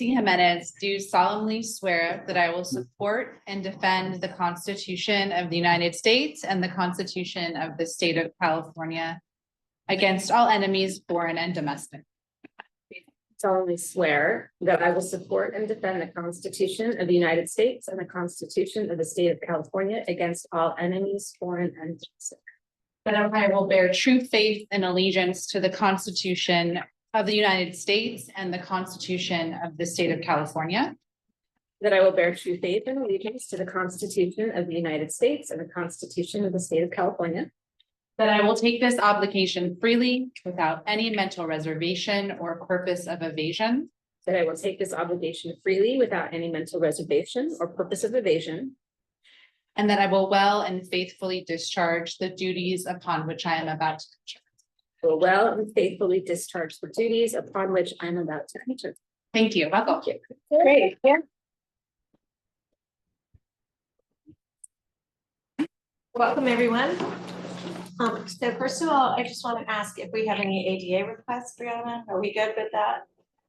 Jimenez do solemnly swear that I will support and defend the Constitution of the United States and the Constitution of the State of California against all enemies, foreign and domestic. Solemnly swear that I will support and defend the Constitution of the United States and the Constitution of the State of California against all enemies, foreign and domestic. That I will bear true faith and allegiance to the Constitution of the United States and the Constitution of the State of California. That I will bear true faith and allegiance to the Constitution of the United States and the Constitution of the State of California. That I will take this obligation freely without any mental reservation or purpose of evasion. That I will take this obligation freely without any mental reservation or purpose of evasion. And that I will well and faithfully discharge the duties upon which I am about to enter. Will well and faithfully discharge the duties upon which I am about to enter. Thank you. Welcome. Great. Yeah. Welcome, everyone. So first of all, I just want to ask if we have any ADA requests, Brianna. Are we good with that?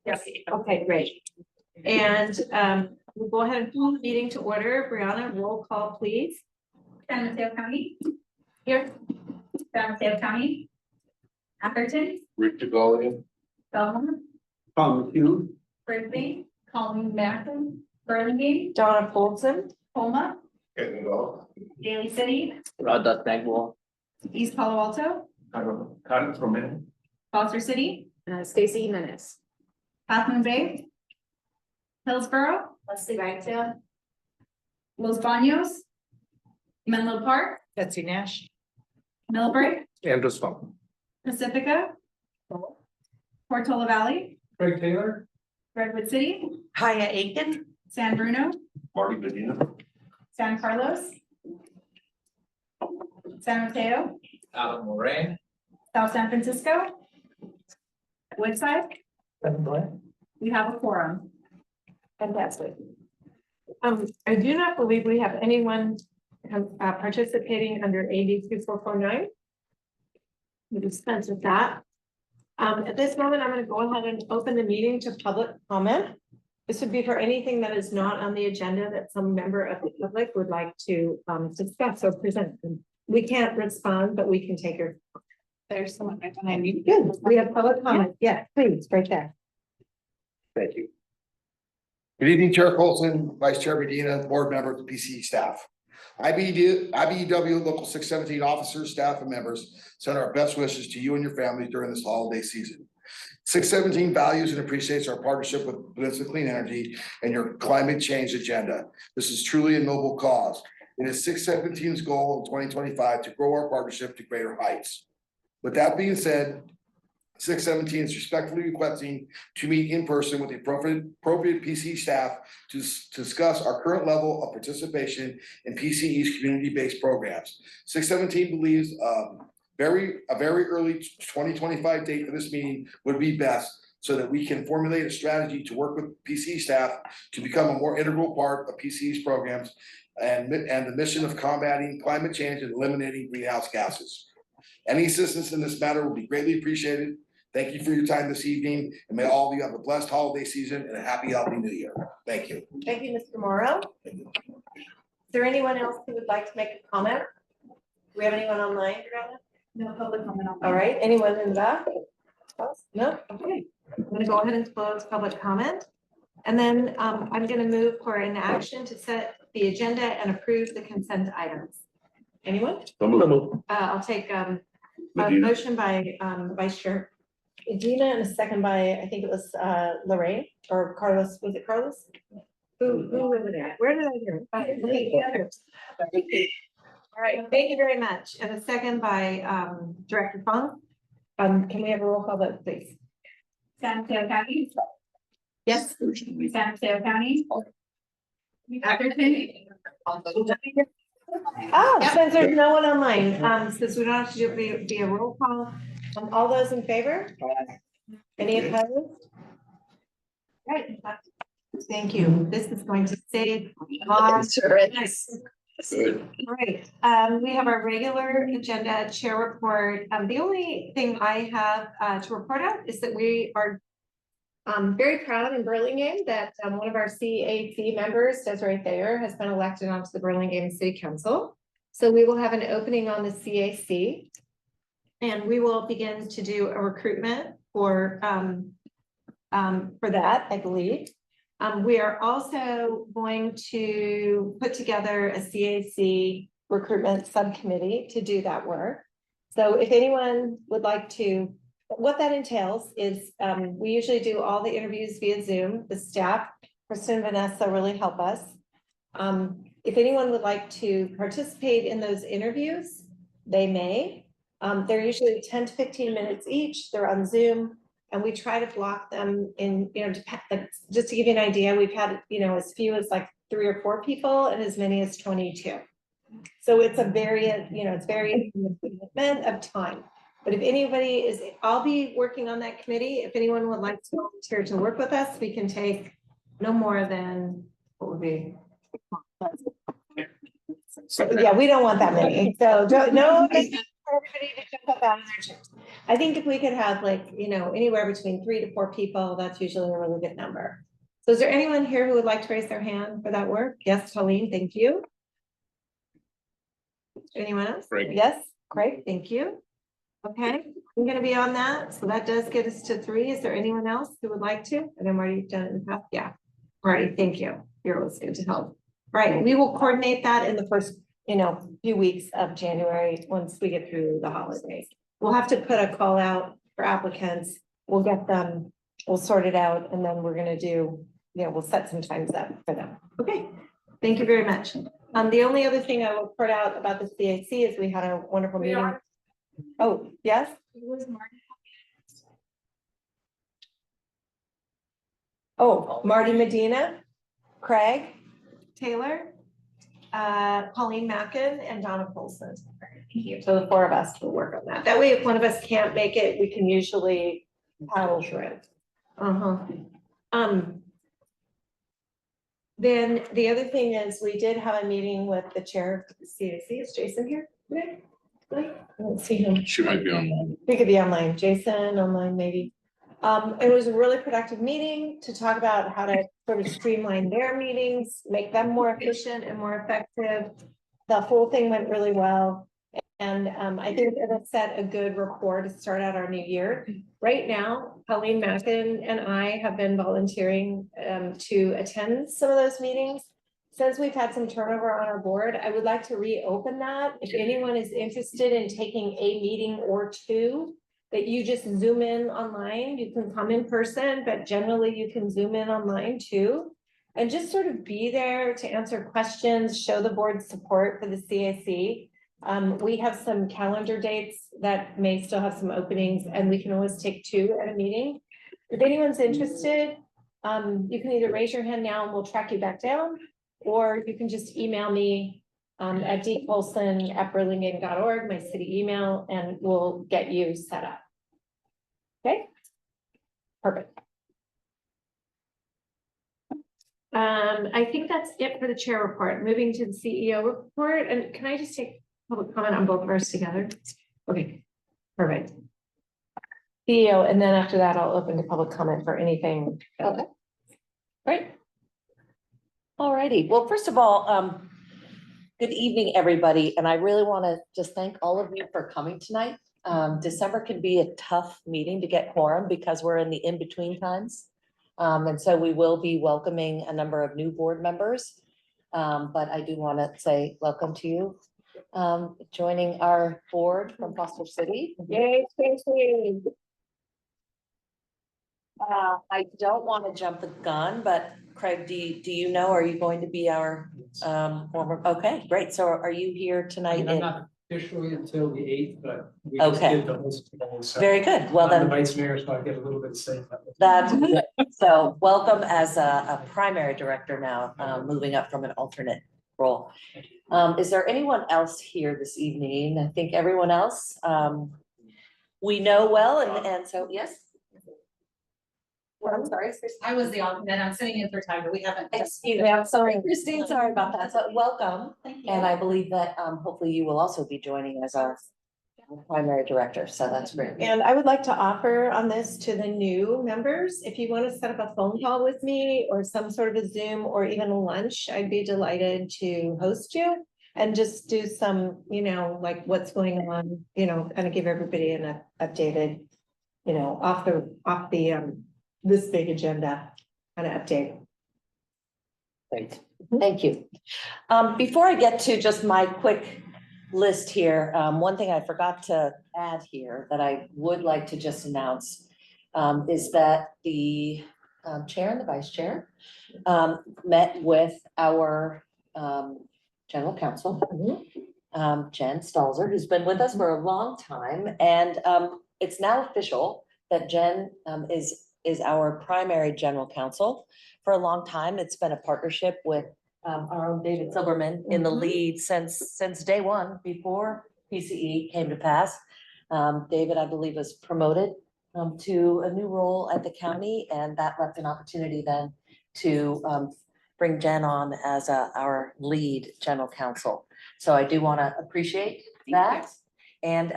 Yes. Okay, great. And we'll go ahead and call the meeting to order. Brianna, roll call, please. San Mateo County, Here. San Mateo County, Atherton, Rick DeGolia. Belmont, Tom McHugh. Brisbane, Colleen Matson, Burlingame, Donna Folsom. Homa, Getting go. Daly City, Rodolph Bagwell. East Palo Alto, Karen from it. Foster City, Stacy Jimenez. Half Moon Bay, Hillsborough, Leslie Ragsdale. Los Baños, Menlo Park, Betsy Nash. Millbrae, Andrews Funk. Pacifica, Portola Valley, Craig Taylor. Redwood City, Haya Aiken. San Bruno, Marty Medina. San Carlos, San Mateo, Adam Moran. South San Francisco, Woodside. We have a quorum. Fantastic. I do not believe we have anyone participating under AB 2449. We dispense with that. At this moment, I'm going to go ahead and open the meeting to public comment. This would be for anything that is not on the agenda that some member of the public would like to discuss or present. We can't respond, but we can take your. There's someone right behind me. Good. We have public comment. Yeah, please, right there. Thank you. Good evening, Chair Colson, Vice Chair Medina, board members, PCE staff. IBEW Local 617 officers, staff, and members send our best wishes to you and your families during this holiday season. 617 values and appreciates our partnership with Peninsula Clean Energy and your climate change agenda. This is truly a noble cause. It is 617's goal in 2025 to grow our partnership to greater heights. With that being said, 617 is respectfully requesting to meet in person with the appropriate PCE staff to discuss our current level of participation in PCE's community-based programs. 617 believes a very early 2025 date for this meeting would be best so that we can formulate a strategy to work with PCE staff to become a more integral part of PCE's programs and the mission of combating climate change and eliminating greenhouse gases. Any assistance in this matter will be greatly appreciated. Thank you for your time this evening, and may all of you have a blessed holiday season and a happy, healthy new year. Thank you. Thank you, Mr. Morrow. Is there anyone else who would like to make a comment? Do we have anyone online, Brianna? No public comment on that. All right, anyone in the back? No, okay. I'm gonna go ahead and close public comment. And then I'm gonna move for an action to set the agenda and approve the consent items. Anyone? I'll take a Medina. motion by Vice Chair Medina and a second by, I think it was Lorraine or Carlos. Was it Carlos? Who was it? Where did I hear it? All right, thank you very much. And a second by Director Fong. Can we have a roll call vote, please? San Mateo County, Yes. San Mateo County, Atherton, Oh, since there's no one online, since we don't have to do it via roll call, all those in favor? Any opposed? Right. Thank you. This is going to save lots. Great. We have our regular agenda chair report. The only thing I have to report out is that we are I'm very proud in Burlingame that one of our CAC members, Desiree Thayer, has been elected onto the Burlingame City Council. So we will have an opening on the CAC. And we will begin to do a recruitment for that, I believe. We are also going to put together a CAC recruitment subcommittee to do that work. So if anyone would like to, what that entails is we usually do all the interviews via Zoom. The staff, Kristen and Vanessa, really help us. If anyone would like to participate in those interviews, they may. They're usually 10 to 15 minutes each. They're on Zoom. And we try to block them in, just to give you an idea, we've had, as few as like 3 or 4 people and as many as 22. So it's a very, it's very commitment of time. But if anybody is, I'll be working on that committee. If anyone would like to volunteer to work with us, we can take no more than, what would be? Yeah, we don't want that many. So everybody to jump up out of their chairs. I think if we could have anywhere between 3 to 4 people, that's usually a really good number. So is there anyone here who would like to raise their hand for that work? Yes, Colleen, thank you. Anyone else? Craig. Yes, Craig, thank you. Okay, I'm gonna be on that. So that does get us to 3. Is there anyone else who would like to? And I'm already done it in the past. Yeah. Alrighty, thank you. You're always good to help. Right, we will coordinate that in the first few weeks of January, once we get through the holidays. We'll have to put a call out for applicants. We'll get them, we'll sort it out, and then we're gonna do, we'll set some times up for them. Okay, thank you very much. The only other thing I will report out about the CAC is we had a wonderful meeting. Oh, yes? Oh, Marty Medina, Craig, Taylor, Pauline Mackin, and Donna Colson. So the 4 of us will work on that. That way, if one of us can't make it, we can usually paddle through it. Then the other thing is we did have a meeting with the chair of the CAC. Is Jason here today? I don't see him. She might be online. He could be online. Jason online, maybe. It was a really productive meeting to talk about how to sort of streamline their meetings, make them more efficient and more effective. The whole thing went really well. And I think it'll set a good rapport to start out our new year. Right now, Pauline Mackin and I have been volunteering to attend some of those meetings. Since we've had some turnover on our board, I would like to reopen that. If anyone is interested in taking a meeting or 2, that you just Zoom in online, you can come in person, but generally you can Zoom in online too. And just sort of be there to answer questions, show the board's support for the CAC. We have some calendar dates that may still have some openings, and we can always take 2 at a meeting. If anyone's interested, you can either raise your hand now and we'll track you back down, or you can just email me at dcolson@burlingame.org, my city email, and we'll get you set up. Okay, perfect. I think that's it for the chair report. Moving to the CEO report, and can I just take public comment on both of ours together? Okay, perfect. CEO, and then after that, I'll open to public comment for anything. Okay. Great. All righty. Well, first of all, good evening, everybody. And I really want to just thank all of you for coming tonight. December can be a tough meeting to get quorum because we're in the in-between times. And so we will be welcoming a number of new board members. But I do want to say welcome to you. Joining our board from Foster City. Yay, thank you. I don't want to jump the gun, but Craig, do you know, are you going to be our former? Okay, great. So are you here tonight? I'm not officially until the 8th, but we just Okay. did the whole school, so Very good. Well, I'm the then vice mayor, so I get a little bit of say. that's good. So welcome as a primary director now, moving up from an alternate role. Is there anyone else here this evening? I think everyone else we know well, and so yes. Well, I'm sorry. I was the alternate. I'm sitting in for time, but we haven't. Excuse me, I'm sorry, Christine, sorry about that, but welcome. Thank you. And I believe that hopefully you will also be joining as our primary director, so that's great. And I would like to offer on this to the new members, if you want to set up a phone call with me or some sort of a Zoom or even a lunch, I'd be delighted to host you. And just do some, like what's going on, kind of give everybody an updated, off the, this big agenda kind of update. Great, thank you. Before I get to just my quick list here, one thing I forgot to add here that I would like to just announce is that the chair and the vice chair met with our general counsel, Jen Stalzer, who's been with us for a long time, and it's now official that Jen is our primary general counsel. For a long time, it's been a partnership with our own David Silberman in the lead since day one, before PCE came to pass. David, I believe, was promoted to a new role at the county, and that left an opportunity then to bring Jen on as our lead general counsel. So I do want to appreciate that. And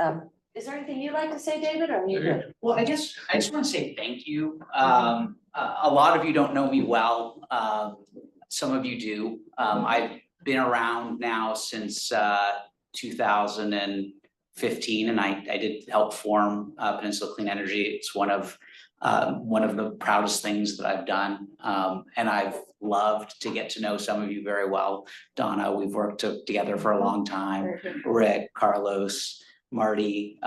is there anything you'd like to say, David, or are you good? Well, I just want to say thank you. A lot of you don't know me well. Some of you do. I've been around now since 2015, and I did help form Peninsula Clean Energy. It's one of the proudest things that I've done. And I've loved to get to know some of you very well. Donna, we've worked together for a long time. Rick, Carlos, Marty.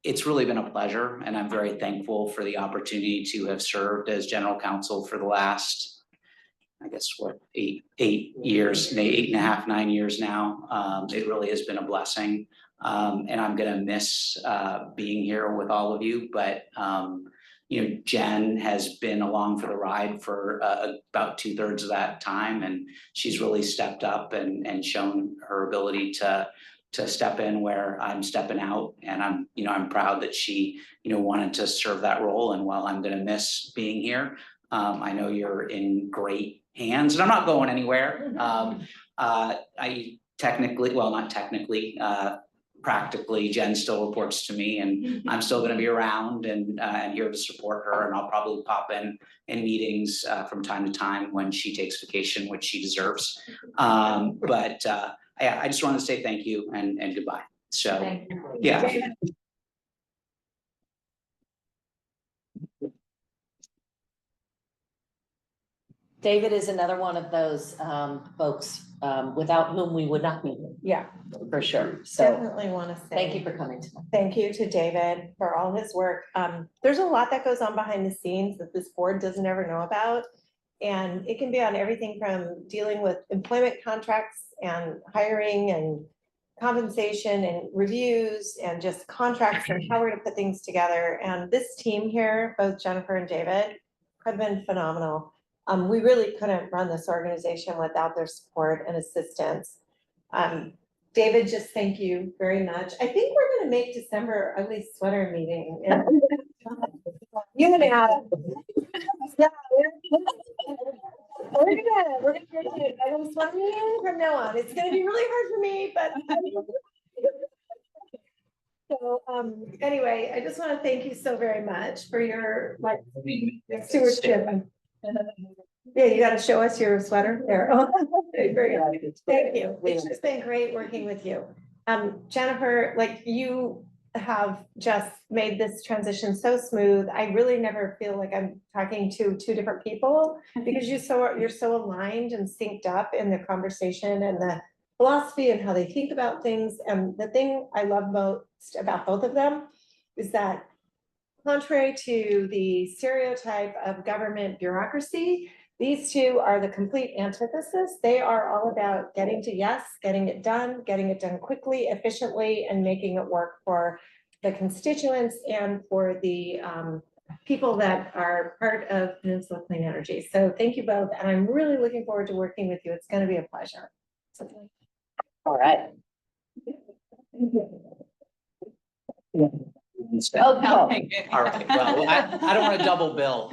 It's really been a pleasure, and I'm very thankful for the opportunity to have served as general counsel for the last, I guess, what, eight years, maybe 8.5, 9 years now. It really has been a blessing. And I'm gonna miss being here with all of you, but Jen has been along for the ride for about 2/3 of that time, and she's really stepped up and shown her ability to step in where I'm stepping out, and I'm proud that she wanted to serve that role. And while I'm gonna miss being here, I know you're in great hands, and I'm not going anywhere. Practically, Jen still reports to me, and I'm still gonna be around and here to support her, and I'll probably pop in meetings from time to time when she takes vacation, which she deserves. But I just wanted to say thank you and goodbye. So, yeah. David is another one of those folks without whom we would not be here. Yeah, For sure. So definitely want to say. thank you for coming tonight. Thank you to David for all his work. There's a lot that goes on behind the scenes that this board doesn't ever know about. And it can be on everything from dealing with employment contracts and hiring and compensation and reviews and just contracts and how we're to put things together. And this team here, both Jennifer and David, have been phenomenal. We really couldn't run this organization without their support and assistance. David, just thank you very much. I think we're gonna make December ugly sweater meeting. You and Adam. Yeah. We're gonna do it. I will sweater meeting from now on. It's gonna be really hard for me, but. So, anyway, I just want to thank you so very much for your stewardship. Yeah, you gotta show us your sweater there. Very good. Thank you. It's just been great working with you. Jennifer, you have just made this transition so smooth. I really never feel like I'm talking to two different people because you're so aligned and synced up in the conversation and the philosophy and how they think about things. And the thing I love most about both of them is that contrary to the stereotype of government bureaucracy, these two are the complete antithesis. They are all about getting to yes, getting it done quickly, efficiently, and making it work for the constituents and for the people that are part of Peninsula Clean Energy. So thank you both, and I'm really looking forward to working with you. It's going to be a pleasure. All right. Okay. All right, well, I don't want to double bill.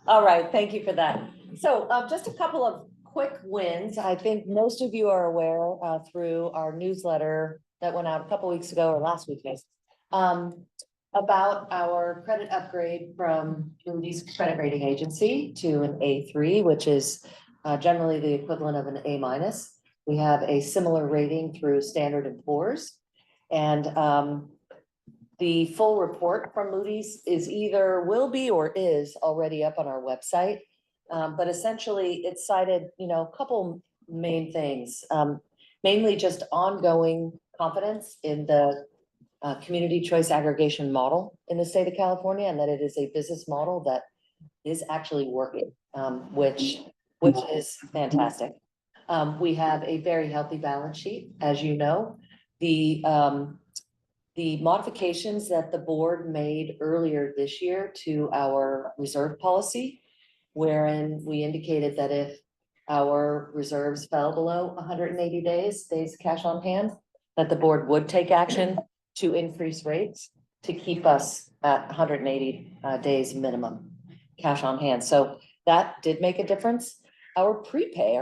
All right, thank you for that. So just a couple of quick wins. I think most of you are aware through our newsletter that went out a couple weeks ago or last week, maybe, about our credit upgrade from Moody's credit rating agency to an A3, which is generally the equivalent of an A-. We have a similar rating through Standard & Poor's. And the full report from Moody's is either will be or is already up on our website. But essentially it cited, a couple main things, mainly just ongoing confidence in the community choice aggregation model in the state of California, and that it is a business model that is actually working, which is fantastic. We have a very healthy balance sheet, as you know. The modifications that the board made earlier this year to our reserve policy, wherein we indicated that if our reserves fell below 180 days cash on hand, that the board would take action to increase rates to keep us at 180 days minimum cash on hand. So that did make a difference. Our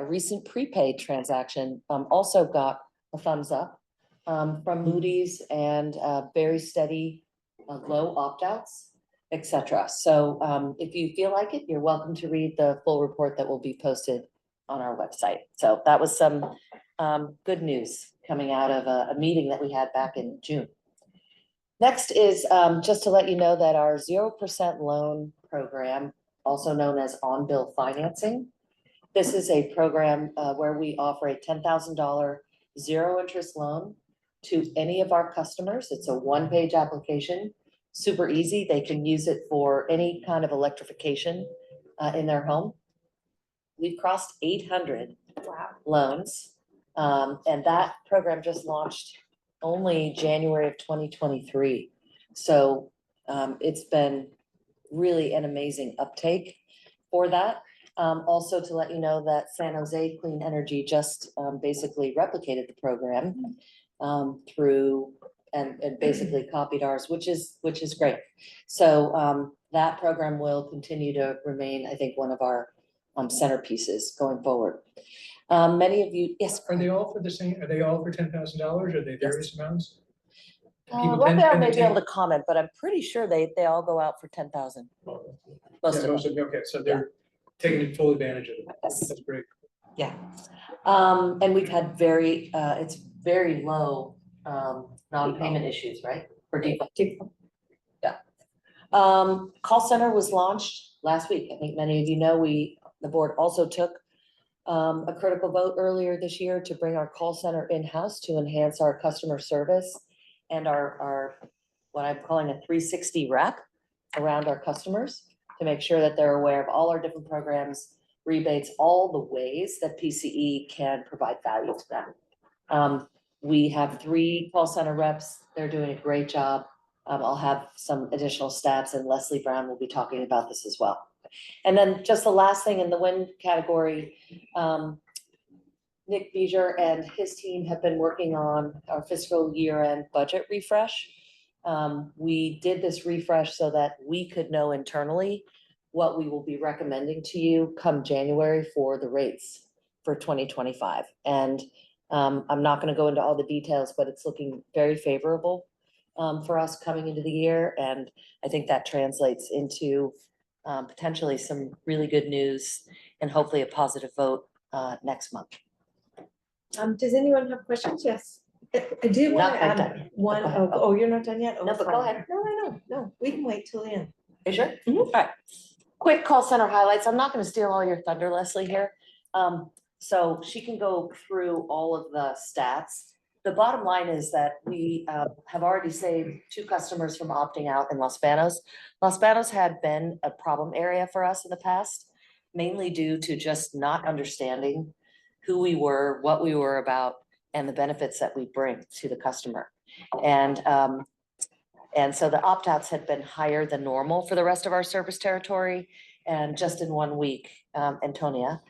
recent prepaid transaction also got a thumbs up from Moody's and very steady low opt-outs, etc. So if you feel like it, you're welcome to read the full report that will be posted on our website. So that was some good news coming out of a meeting that we had back in June. Next is just to let you know that our 0% loan program, also known as on-bill financing. This is a program where we offer a $10,000 zero interest loan to any of our customers. It's a one-page application, super easy. They can use it for any kind of electrification in their home. We've crossed 800 loans, and that program just launched only January of 2023. So it's been really an amazing uptake for that. Also to let you know that San Jose Clean Energy just basically replicated the program through and basically copied ours, which is great. So that program will continue to remain, I think, one of our centerpieces going forward. Many of you, yes. Are they all for the same, are they all for $10,000? Are they various amounts? People Rafael tend may to be able take- to comment, but I'm pretty sure they all go out for 10,000. Most Yeah, of them. most of them, okay, so they're taking full advantage of it. Yes. That's great. Yeah. And we've had it's very low non-payment issues, right? For default. Yeah. Call center was launched last week. I think many of you know, the board also took a critical vote earlier this year to bring our call center in-house to enhance our customer service and our what I'm calling a 360 wrap around our customers to make sure that they're aware of all our different programs, rebates, all the ways that PCE can provide value to them. We have 3 call center reps. They're doing a great job. I'll have some additional stats, and Leslie Brown will be talking about this as well. And then just the last thing in the win category, Nick Beeger and his team have been working on our fiscal year-end budget refresh. We did this refresh so that we could know internally what we will be recommending to you come January for the rates for 2025. And I'm not going to go into all the details, but it's looking very favorable for us coming into the year. And I think that translates into potentially some really good news and hopefully a positive vote next month. Does anyone have questions? Yes. I do want Not to quite add done. one. Go ahead. Oh, you're not done yet? Oh, No, but go sorry. ahead. No, we can wait till the end. You sure? All right. Quick call center highlights. I'm not going to steal all your thunder, Leslie, here. So she can go through all of the stats. The bottom line is that we have already saved 2 customers from opting out in Los Banos. Los Banos had been a problem area for us in the past, mainly due to just not understanding who we were, what we were about, and the benefits that we bring to the customer. And so the opt-outs had been higher than normal for the rest of our service territory. And just in 1 week, Antonia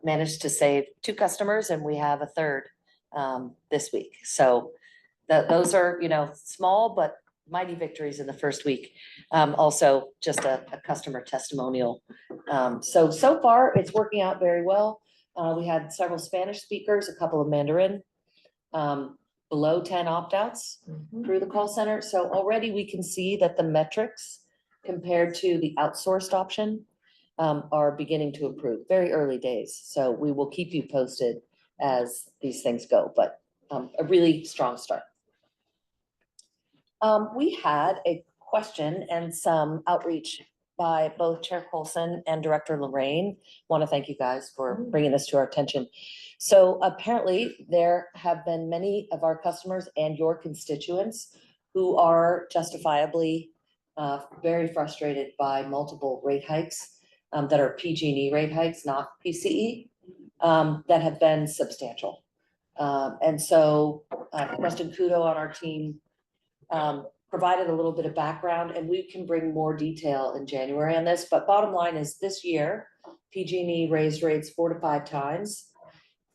managed to save 2 customers, and we have a third this week. So those are, small but mighty victories in the first week. Also just a customer testimonial. So far it's working out very well. We had several Spanish speakers, a couple of Mandarin. Below 10 opt-outs through the call center. So already we can see that the metrics compared to the outsourced option are beginning to improve. Very early days. So we will keep you posted as these things go, but a really strong start. We had a question and some outreach by both Chair Colson and Director Lorraine. Want to thank you guys for bringing this to our attention. So apparently there have been many of our customers and your constituents who are justifiably very frustrated by multiple rate hikes that are PG&E rate hikes, not PCE, that have been substantial. And so Preston Kudo on our team provided a little bit of background, and we can bring more detail in January on this. But bottom line is this year, PG&E raised rates 4 to 5 times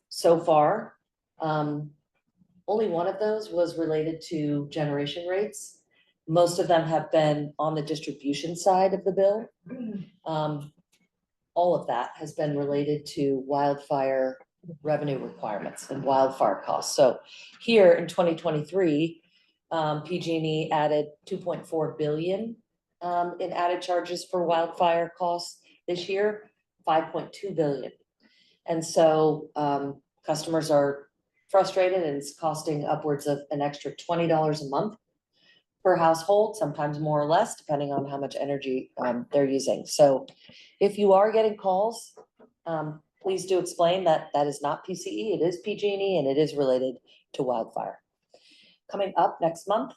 so far. Only one of those was related to generation rates. Most of them have been on the distribution side of the bill. All of that has been related to wildfire revenue requirements and wildfire costs. So here in 2023, PG&E added 2.4 billion in added charges for wildfire costs. This year, 5.2 billion. And so customers are frustrated, and it's costing upwards of an extra $20 a month per household, sometimes more or less, depending on how much energy they're using. So if you are getting calls, please do explain that that is not PCE, it is PG&E, and it is related to wildfire. Coming up next month,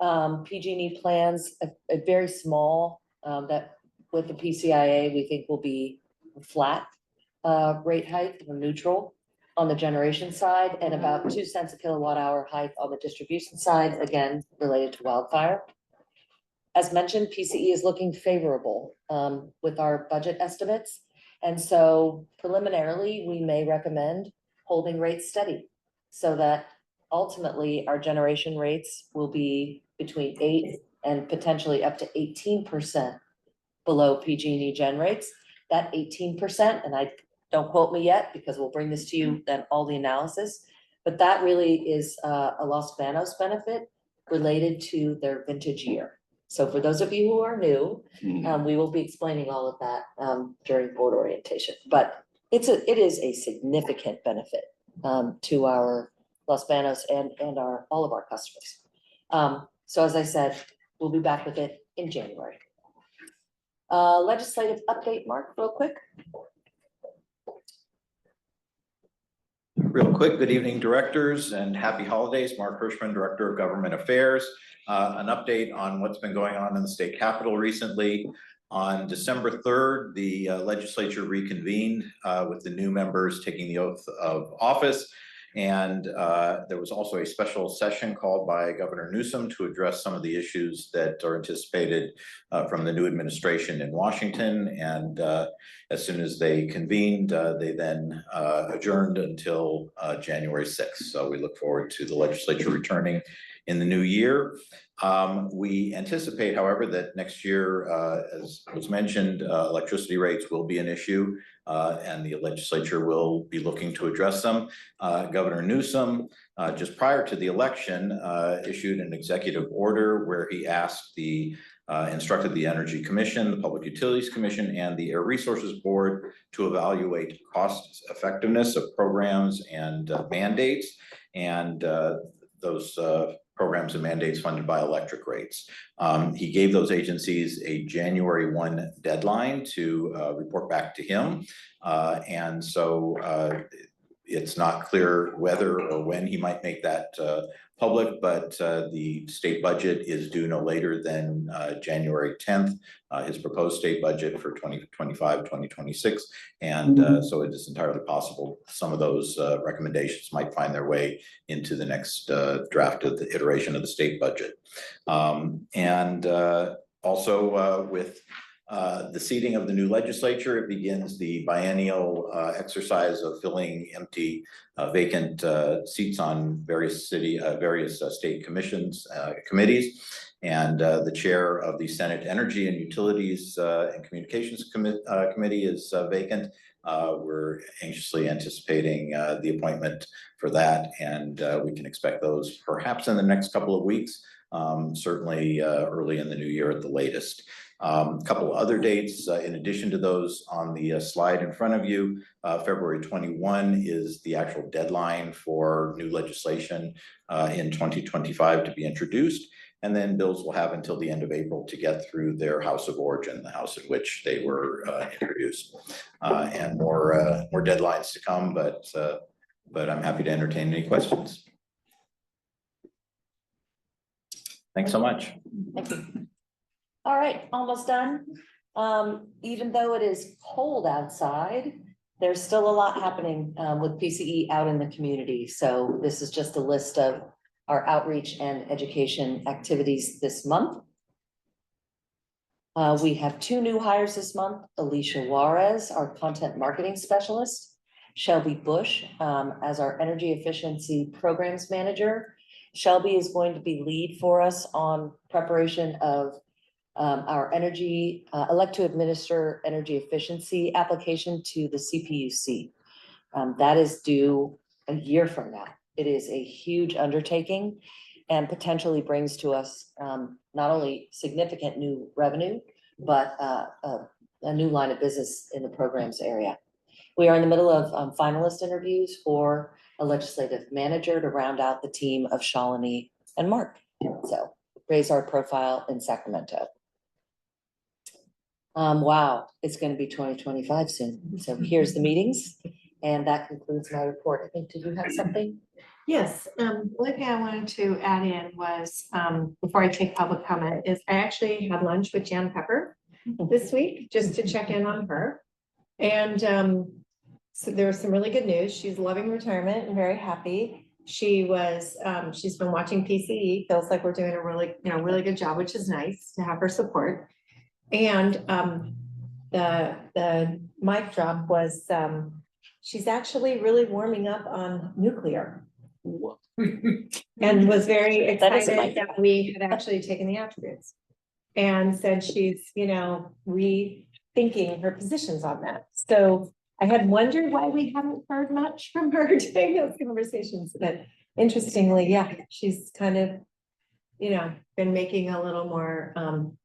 PG&E plans a very small, that with the PCIA, we think will be a flat rate hike or neutral on the generation side, and about 2 cents a kilowatt hour hike on the distribution side, again, related to wildfire. As mentioned, PCE is looking favorable with our budget estimates. And so preliminarily, we may recommend holding rates steady so that ultimately our generation rates will be between 8 and potentially up to 18% below PG&E gen rates. That 18%, and I don't quote me yet because we'll bring this to you then all the analysis, but that really is a Los Banos benefit related to their vintage year. So for those of you who are new, we will be explaining all of that during board orientation, but it is a significant benefit to our Los Banos and all of our customers. So as I said, we'll be back with it in January. Legislative update, Mark, real quick. Real quick, good evening, directors, and happy holidays. Mark Hirschman, Director of Government Affairs. An update on what's been going on in the state capitol recently. On December 3rd, the legislature reconvened with the new members taking the oath of office. And there was also a special session called by Governor Newsom to address some of the issues that are anticipated from the new administration in Washington. And as soon as they convened, they then adjourned until January 6th. So we look forward to the legislature returning in the new year. We anticipate, however, that next year, as was mentioned, electricity rates will be an issue, and the legislature will be looking to address them. Governor Newsom, just prior to the election, issued an executive order where he asked instructed the Energy Commission, the Public Utilities Commission, and the Air Resources Board to evaluate cost effectiveness of programs and mandates, and those programs and mandates funded by electric rates. He gave those agencies a January 1 deadline to report back to him. And so it's not clear whether or when he might make that public, but the state budget is due no later than January 10th, his proposed state budget for 2025, 2026. And so it is entirely possible some of those recommendations might find their way into the next draft of the iteration of the state budget. And also with the seating of the new legislature, it begins the biennial exercise of filling empty vacant seats on various state commissions, committees. And the chair of the Senate Energy and Utilities and Communications Committee is vacant. We're anxiously anticipating the appointment for that, and we can expect those perhaps in the next couple of weeks, certainly early in the new year at the latest. Couple other dates in addition to those on the slide in front of you. February 21 is the actual deadline for new legislation in 2025 to be introduced. And then bills will have until the end of April to get through their house of origin, the house in which they were introduced. And more deadlines to come, but I'm happy to entertain any questions. Thanks so much. Thank you. All right, almost done. Even though it is cold outside, there's still a lot happening with PCE out in the community. So this is just a list of our outreach and education activities this month. We have 2 new hires this month, Alicia Juarez, our content marketing specialist, Shelby Bush as our energy efficiency programs manager. Shelby is going to be lead for us on preparation of our elect to administer energy efficiency application to the CPUC. That is due a year from now. It is a huge undertaking and potentially brings to us not only significant new revenue, but a new line of business in the programs area. We are in the middle of finalist interviews for a legislative manager to round out the team of Shalini and Mark. So raise our profile in Sacramento. Wow, it's going to be 2025 soon. So here's the meetings. And that concludes my report. I think, did you have something? Yes, one thing I wanted to add in was, before I take public comment, is I actually had lunch with Jan Pepper this week, just to check in on her. And so there was some really good news. She's loving retirement and very happy. She was, she's been watching PCE, feels like we're doing a really good job, which is nice to have her support. And the mic drop was, she's actually really warming up on nuclear. And was very excited that we had actually taken the attributes. And said she's, rethinking her positions on that. So I had wondered why we hadn't heard much from her during those conversations, but interestingly, yeah, she's kind of, been making a little more,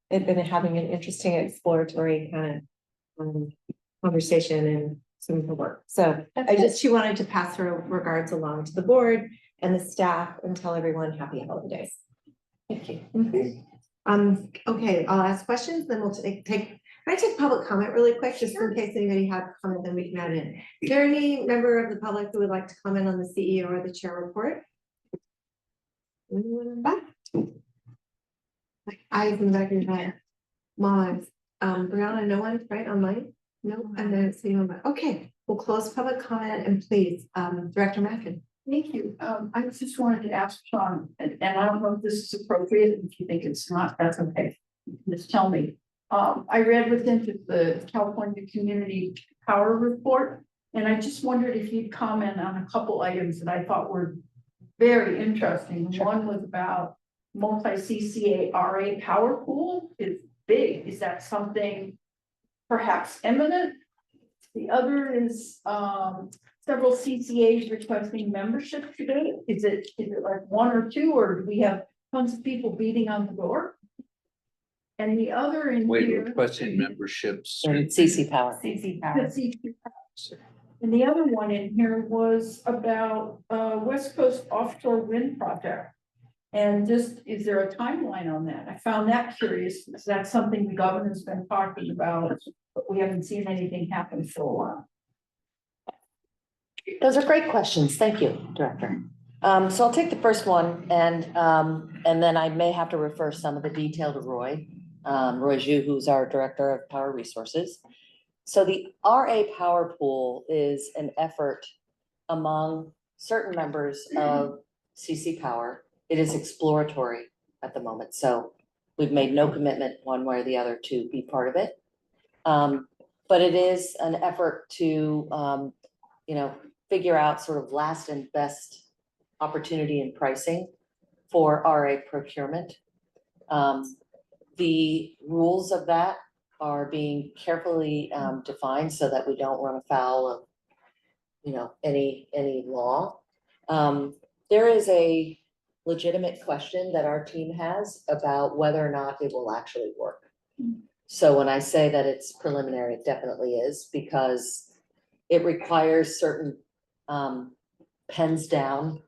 been having an interesting exploratory kind of conversation and some of the work. So she wanted to pass her regards along to the board and the staff and tell everyone happy holidays. Thank you. Okay, I'll ask questions, then we'll can I take public comment really quick, just in case anybody had a comment, then we can add it in. Is there any member of the public who would like to comment on the CEO or the chair report? Anyone in the back? Like eyes in the back of your head. Mom, Brianna, no one, right, online? No, and then see you. Okay, we'll close public comment and please, Director Mackin. Thank you. I just wanted to ask Sean, and I don't know if this is appropriate. If you think it's not, that's okay. Just tell me. I read within the California Community Power Report, and I just wondered if you'd comment on a couple items that I thought were very interesting. Sure. One was about multi-CCA power pool is big. Is that something perhaps imminent? The other is several CCAs requesting membership today. Is it like 1 or 2, or do we have tons of people beating on the door? And the other in here, requesting memberships. And CC Power. CC Power. And the other one in here was about West Coast offshore wind project. And just, is there a timeline on that? I found that curious. Is that something the governor's been talking about, but we haven't seen anything happen for a while? Those are great questions. Thank you, Director. So I'll take the first one and then I may have to refer some of the detail to Roy Zhu, who's our Director of Power Resources. So the RA Power Pool is an effort among certain members of CC Power. It is exploratory at the moment, so we've made no commitment one way or the other to be part of it. But it is an effort to, figure out sort of last and best opportunity in pricing for RA procurement. The rules of that are being carefully defined so that we don't run afoul of, you know, any law. There is a legitimate question that our team has about whether or not it will actually work. So when I say that it's preliminary, it definitely is, because it requires certain pens down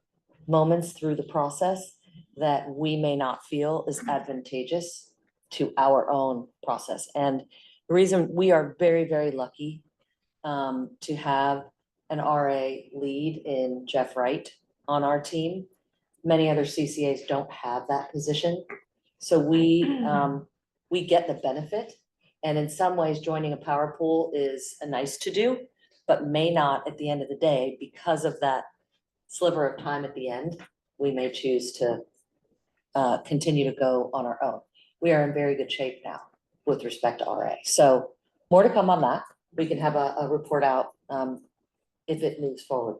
moments through the process that we may not feel is advantageous to our own process. And the reason we are very, very lucky to have an RA lead in Jeff Wright on our team. Many other CCAs don't have that position. So we get the benefit. And in some ways, joining a power pool is a nice to do, but may not at the end of the day, because of that sliver of time at the end, we may choose to continue to go on our own. We are in very good shape now with respect to RA. So more to come on that. We can have a report out if it moves forward.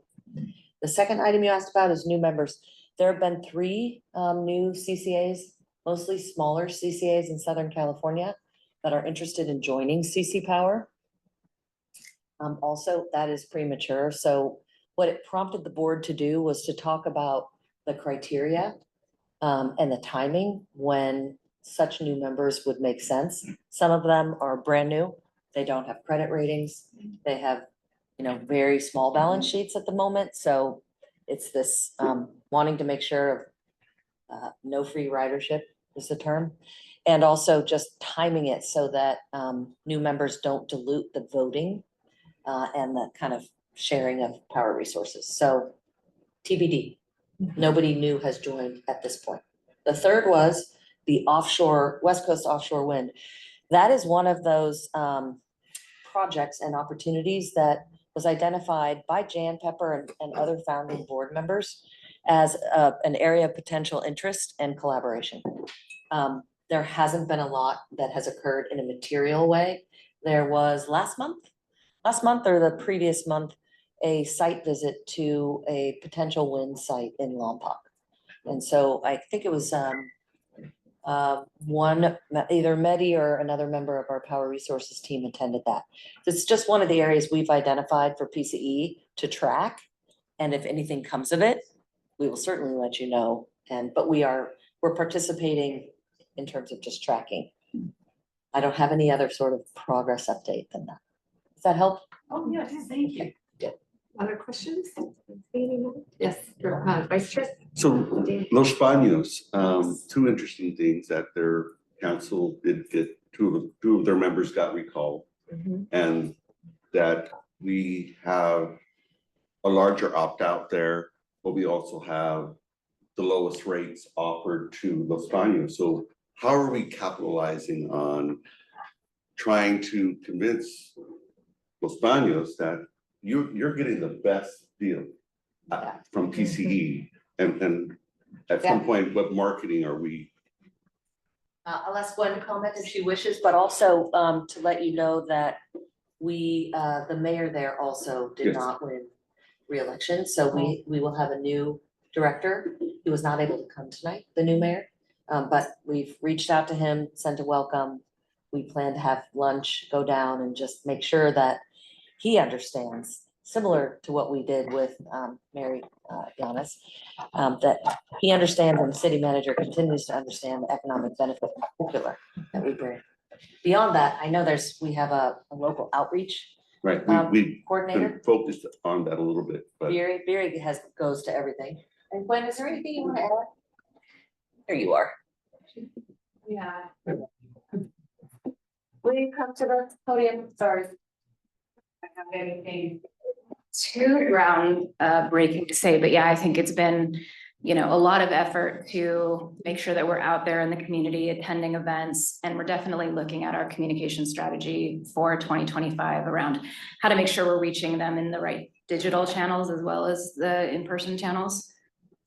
The second item you asked about is new members. There have been 3 new CCAs, mostly smaller CCAs in Southern California that are interested in joining CC Power. Also, that is premature. So what it prompted the board to do was to talk about the criteria and the timing when such new members would make sense. Some of them are brand new. They don't have credit ratings. They have, you know, very small balance sheets at the moment. So it's this wanting to make sure of no free ridership is the term. And also just timing it so that new members don't dilute the voting and the kind of sharing of power resources. So TBD, nobody new has joined at this point. The third was the offshore, West Coast offshore wind. That is one of those projects and opportunities that was identified by Jan Pepper and other founding board members as an area of potential interest and collaboration. There hasn't been a lot that has occurred in a material way. There was last month or the previous month, a site visit to a potential wind site in Lompoc. And so I think it was either Medi or another member of our power resources team attended that. It's just one of the areas we've identified for PCE to track. And if anything comes of it, we will certainly let you know. But we're participating in terms of just tracking. I don't have any other sort of progress update than that. Does that help? Oh, yes, thank you. Other questions? Yes, Vice Chair. So Los Baños, 2 interesting things that their council did get, 2 of their members got recalled. And that we have a larger opt-out there, but we also have the lowest rates offered to Los Baños. So how are we capitalizing on trying to convince Los Baños that you're getting the best deal from PCE? And at some point, what marketing are we? I'll ask Gwen to comment if she wishes, but also to let you know that the mayor there also did Yes. not win re-election. So we will have a new director. He was not able to come tonight, the new mayor. But we've reached out to him, sent a welcome. We plan to have lunch, go down and just make sure that he understands, similar to what we did with Mary Giannis, that he understands and the city manager continues to understand the economic benefit in particular that we bring. Beyond that, I know we have a local outreach Right, we've coordinator. been focused on that a little bit, but Beery goes to everything. And Gwen, is there anything you want to add? There you are. Yeah. Will you come to the podium? Sorry. I have anything too ground breaking to say, but yeah, I think it's been, you know, a lot of effort to make sure that we're out there in the community attending events. And we're definitely looking at our communication strategy for 2025 around how to make sure we're reaching them in the right digital channels as well as the in-person channels.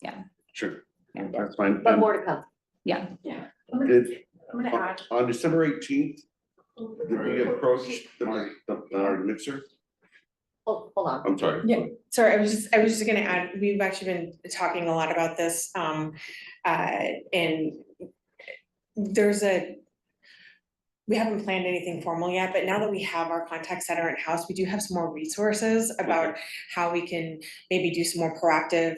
Yeah. sure, Yeah. that's fine. But more to come. Yeah. Did- I'm gonna add. On December 18th, did we approach our mixer? Hold on. I'm sorry. Yeah, sorry, I was just gonna add, we've actually been talking a lot about this, and there's we haven't planned anything formal yet, but now that we have our contact center in-house, we do have some more resources about how we can maybe do some more proactive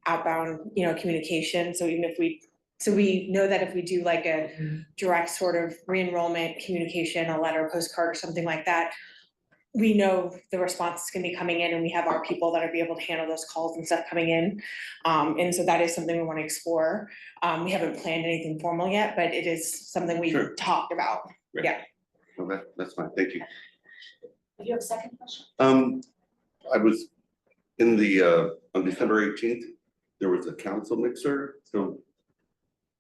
outbound, communication. So even if we know that if we do like a direct sort of re-enrollment communication, a letter, postcard or something like that, we know the response is gonna be coming in and we have our people that are be able to handle those calls and stuff coming in. And so that is something we wanna explore. We haven't planned anything formal yet, but it is something we've Sure. talked about. Great. Yeah. Well, that's fine, thank you. Do you have a second question? I was in the, on December 18th, there was a council mixer, so.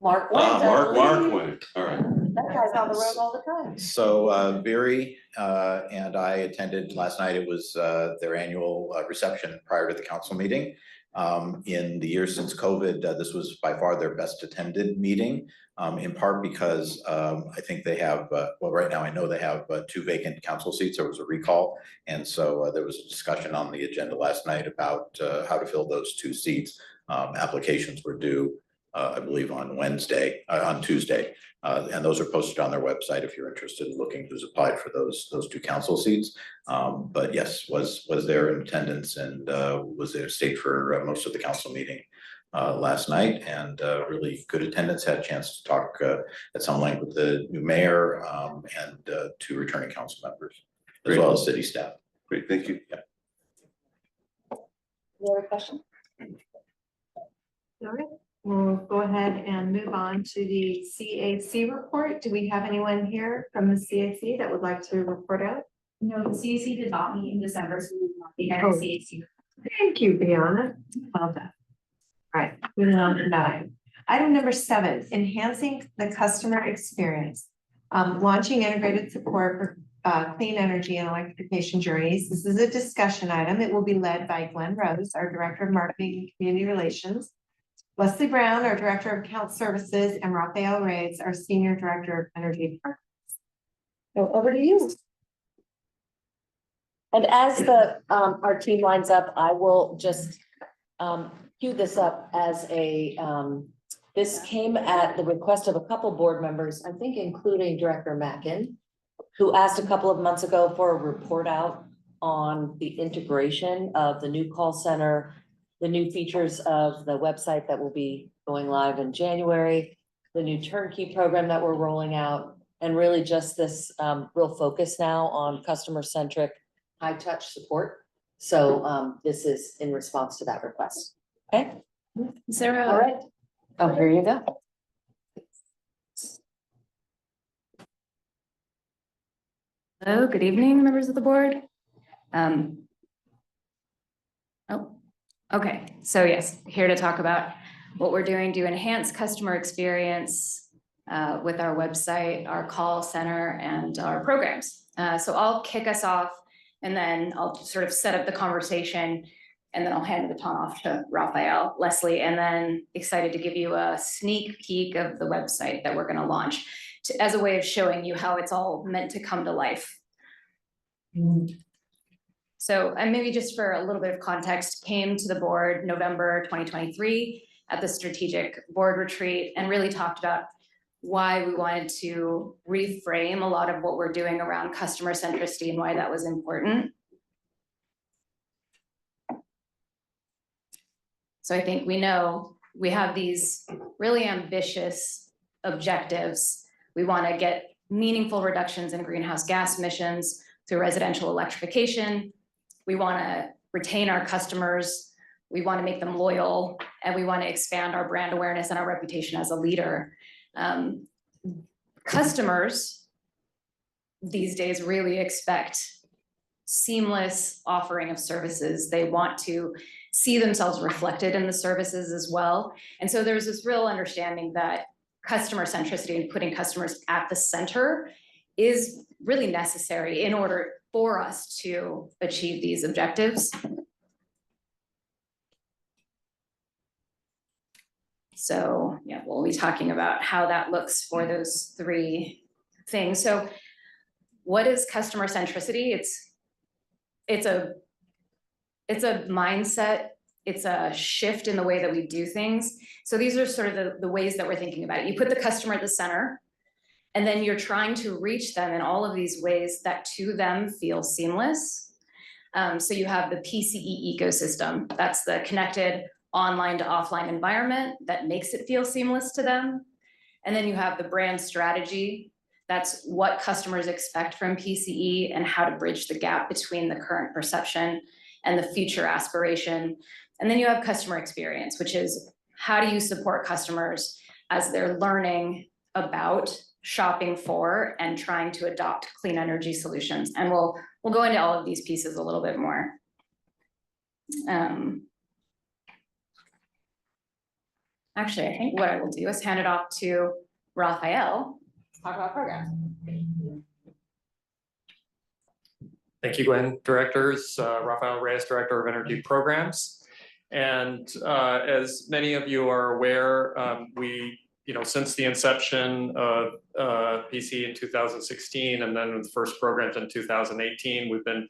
Mark went. I Mark believe. went, all right. That guy's on the road all the time. So Very and I attended last night. It was their annual reception prior to the council meeting. In the years since COVID, this was by far their best attended meeting, in part because I think they have, well, right now I know they have 2 vacant council seats. There was a recall. And so there was a discussion on the agenda last night about how to fill those 2 seats. Applications were due, I believe, on Tuesday. And those are posted on their website if you're interested in looking who's applied for those 2 council seats. But yes, was there in attendance and was there, stayed for most of the council meeting last night, and really good attendance. Had a chance to talk at some length with the new mayor and 2 returning council members, as Great. well as city staff. Great, thank you. Any other question? All right, we'll go ahead and move on to the CAC report. Do we have anyone here from the CAC that would like to report out? No, the CAC did not meet in December, so we will not be having Oh. CAC. Thank you, Brianna. Well done. All right, moving on to 9. Item number 7, enhancing the customer experience. Launching integrated support for clean energy and electrification journeys. This is a discussion item. It will be led by Glenn Rose, our Director of Marketing and Community Relations, Leslie Brown, our Director of Account Services, and Rafael Reyes, our Senior Director of Energy Department. So over to you. And as our team lines up, I will just cue this up as this came at the request of a couple board members, I think including Director Mackin, who asked a couple of months ago for a report out on the integration of the new call center, the new features of the website that will be going live in January, the new turnkey program that we're rolling out, and really just this real focus now on customer-centric, high-touch support. So this is in response to that request. Okay, Sarah. all right. Oh, here you go. Hello, good evening, members of the board. Okay, so yes, here to talk about what we're doing to enhance customer experience with our website, our call center, and our programs. So I'll kick us off, and then I'll sort of set up the conversation, and then I'll hand the baton off to Rafael, Leslie, and then excited to give you a sneak peek of the website that we're gonna launch as a way of showing you how it's all meant to come to life. So, and maybe just for a little bit of context, came to the board November 2023 at the strategic board retreat and really talked about why we wanted to reframe a lot of what we're doing around customer centricity and why that was important. So I think we know we have these really ambitious objectives. We want to get meaningful reductions in greenhouse gas emissions through residential electrification. We want to retain our customers. We want to make them loyal, and we want to expand our brand awareness and our reputation as a leader. Customers these days really expect seamless offering of services. They want to see themselves reflected in the services as well. And so there's this real understanding that customer centricity and putting customers at the center is really necessary in order for us to achieve these objectives. So yeah, we'll be talking about how that looks for those 3 things. So what is customer centricity? It's a mindset. It's a shift in the way that we do things. So these are sort of the ways that we're thinking about it. You put the customer at the center, And then you're trying to reach them in all of these ways that to them feel seamless. So you have the PCE ecosystem, that's the connected online to offline environment that makes it feel seamless to them. And then you have the brand strategy, that's what customers expect from PCE and how to bridge the gap between the current perception and the future aspiration. And then you have customer experience, which is how do you support customers as they're learning about shopping for and trying to adopt clean energy solutions. And we'll go into all of these pieces a little bit more. Actually, I think what I will do is hand it off to Raphael to talk about programs. Thank you, Gwen. Directors, Rafael Reyes, Director of Energy Programs. And as many of you are aware, we, since the inception of PC in 2016 and then the first programs in 2018, we've been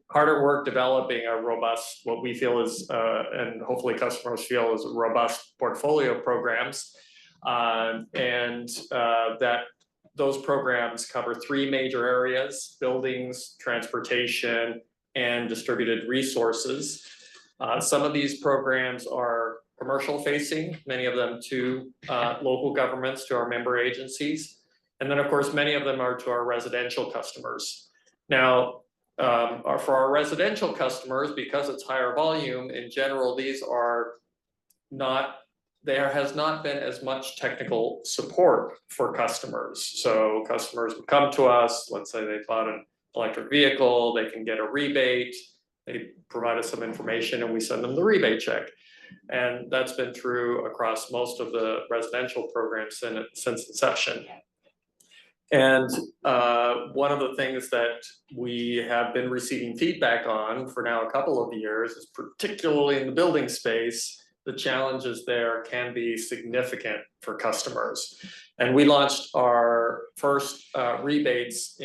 hard at work developing a robust, what we feel is, and hopefully customers feel is a robust portfolio of programs. That those programs cover three major areas: buildings, transportation, and distributed resources. Some of these programs are commercial facing, many of them to local governments, to our member agencies. And then of course, many of them are to our residential customers. Now, for our residential customers, because it's higher volume, in general, these are not, there has not been as much technical support for customers. So customers would come to us, let's say they bought an electric vehicle, they can get a rebate, they provide us some information and we send them the rebate check. And that's been true across most of the residential programs since inception. And one of the things that we have been receiving feedback on for now a couple of years is, particularly in the building space, the challenges there can be significant for customers. And we launched our first rebates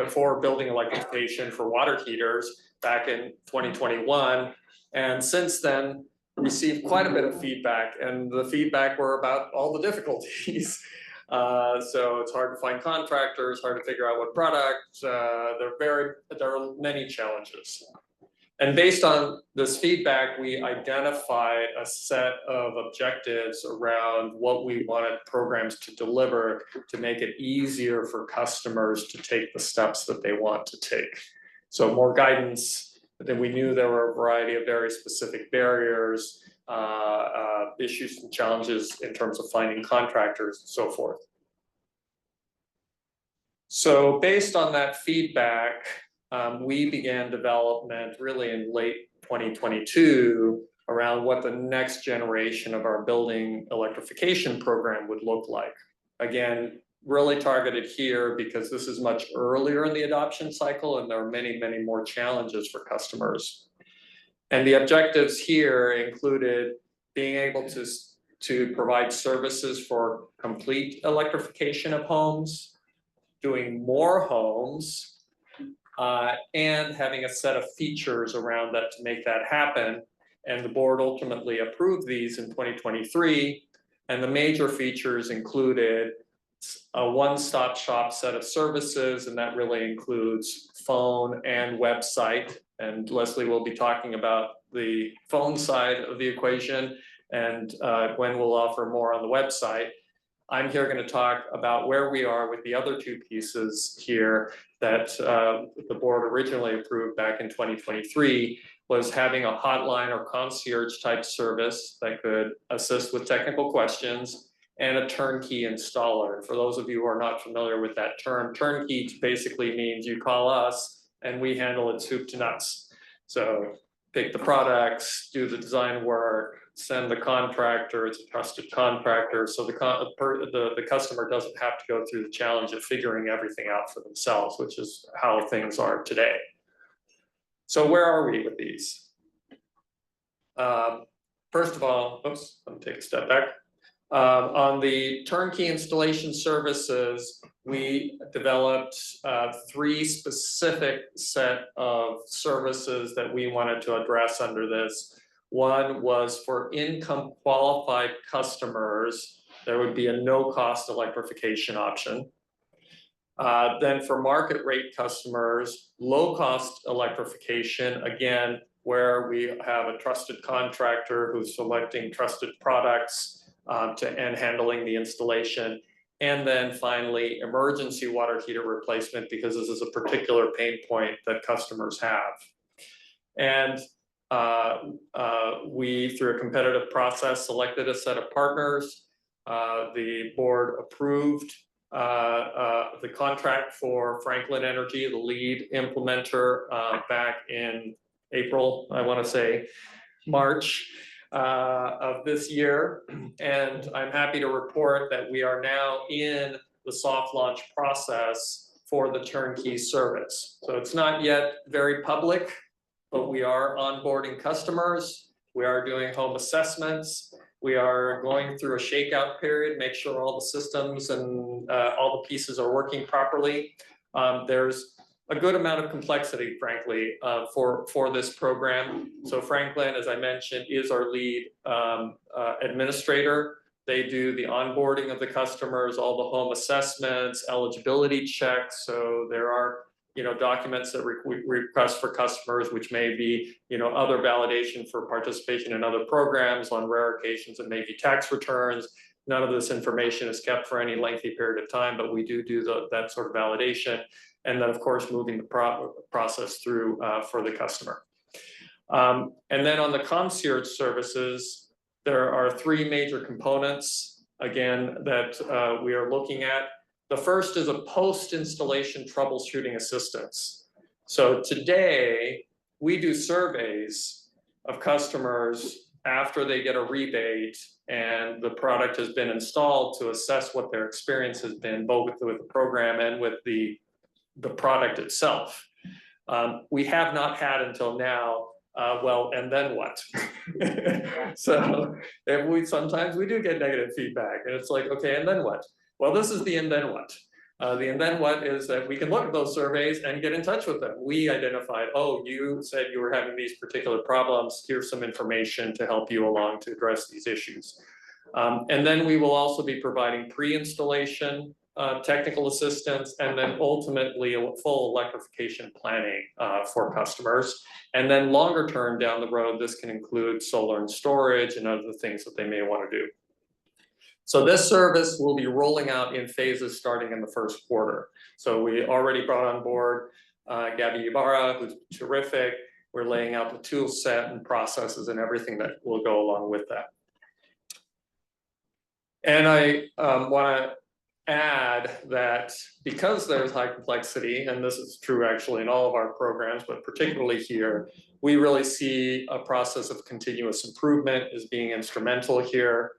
for building electrification for water heaters back in 2021. And since then, received quite a bit of feedback, and the feedback were about all the difficulties. So it's hard to find contractors, hard to figure out what product, there are many challenges. And based on this feedback, we identified a set of objectives around what we wanted programs to deliver to make it easier for customers to take the steps that they want to take. So more guidance. But then we knew there were a variety of very specific barriers, issues and challenges in terms of finding contractors and so forth. So based on that feedback, we began development really in late 2022 around what the next generation of our building electrification program would look like. Again, really targeted here because this is much earlier in the adoption cycle and there are many, many more challenges for customers. And the objectives here included being able to provide services for complete electrification of homes, doing more homes, and having a set of features around that to make that happen. And the board ultimately approved these in 2023. And the major features included a one-stop shop set of services, and that really includes phone and website. And Leslie will be talking about the phone side of the equation, and Gwen will offer more on the website. I'm here going to talk about where we are with the other two pieces here that the board originally approved back in 2023, was having a hotline or concierge type service that could assist with technical questions, and a turnkey installer. For those of you who are not familiar with that term, turnkey basically means you call us and we handle it soup to nuts. So pick the products, do the design work, send the contractor, it's a trusted contractor. So the customer doesn't have to go through the challenge of figuring everything out for themselves, which is how things are today. So where are we with these? First of all, oops, let me take a step back. On the turnkey installation services, we developed three specific set of services that we wanted to address under this. One was for income qualified customers, there would be a no-cost electrification option. Then for market rate customers, low cost electrification, again, where we have a trusted contractor who's selecting trusted products and handling the installation. And then finally, emergency water heater replacement, because this is a particular pain point that customers have. And we, through a competitive process, selected a set of partners. The board approved the contract for Franklin Energy, the lead implementer, back in April, I want to say March of this year. And I'm happy to report that we are now in the soft launch process for the turnkey service. So it's not yet very public, but we are onboarding customers. We are doing home assessments. We are going through a shakeout period, make sure all the systems and all the pieces are working properly. There's a good amount of complexity, frankly, for this program. So Franklin, as I mentioned, is our lead administrator. They do the onboarding of the customers, all the home assessments, eligibility checks. So there are, documents that we request for customers, which may be, other validation for participation in other programs. On rare occasions, it may be tax returns. None of this information is kept for any lengthy period of time, but we do that sort of validation. And then, of course, moving the process through for the customer. And then on the concierge services, there are three major components, again, that we are looking at. The first is a post-installation troubleshooting assistance. So today, we do surveys of customers after they get a rebate and the product has been installed to assess what their experience has been, both with the program and with the product itself. We have not had until now, well, and then what? So sometimes we do get negative feedback and it's like, okay, and then what? Well, this is the and then what. The and then what is that we can look at those surveys and get in touch with them. We identified, oh, you said you were having these particular problems. Here's some information to help you along to address these issues. And then we will also be providing pre-installation technical assistance, and then ultimately a full electrification planning for customers. And then longer term down the road, this can include solar and storage and other things that they may want to do. So this service will be rolling out in phases starting in the first quarter. So we already brought on board Gabby Ibarra, who's terrific. We're laying out the tool set and processes and everything that will go along with that. And I want to add that because there's high complexity, and this is true actually in all of our programs, but particularly here, we really see a process of continuous improvement as being instrumental here.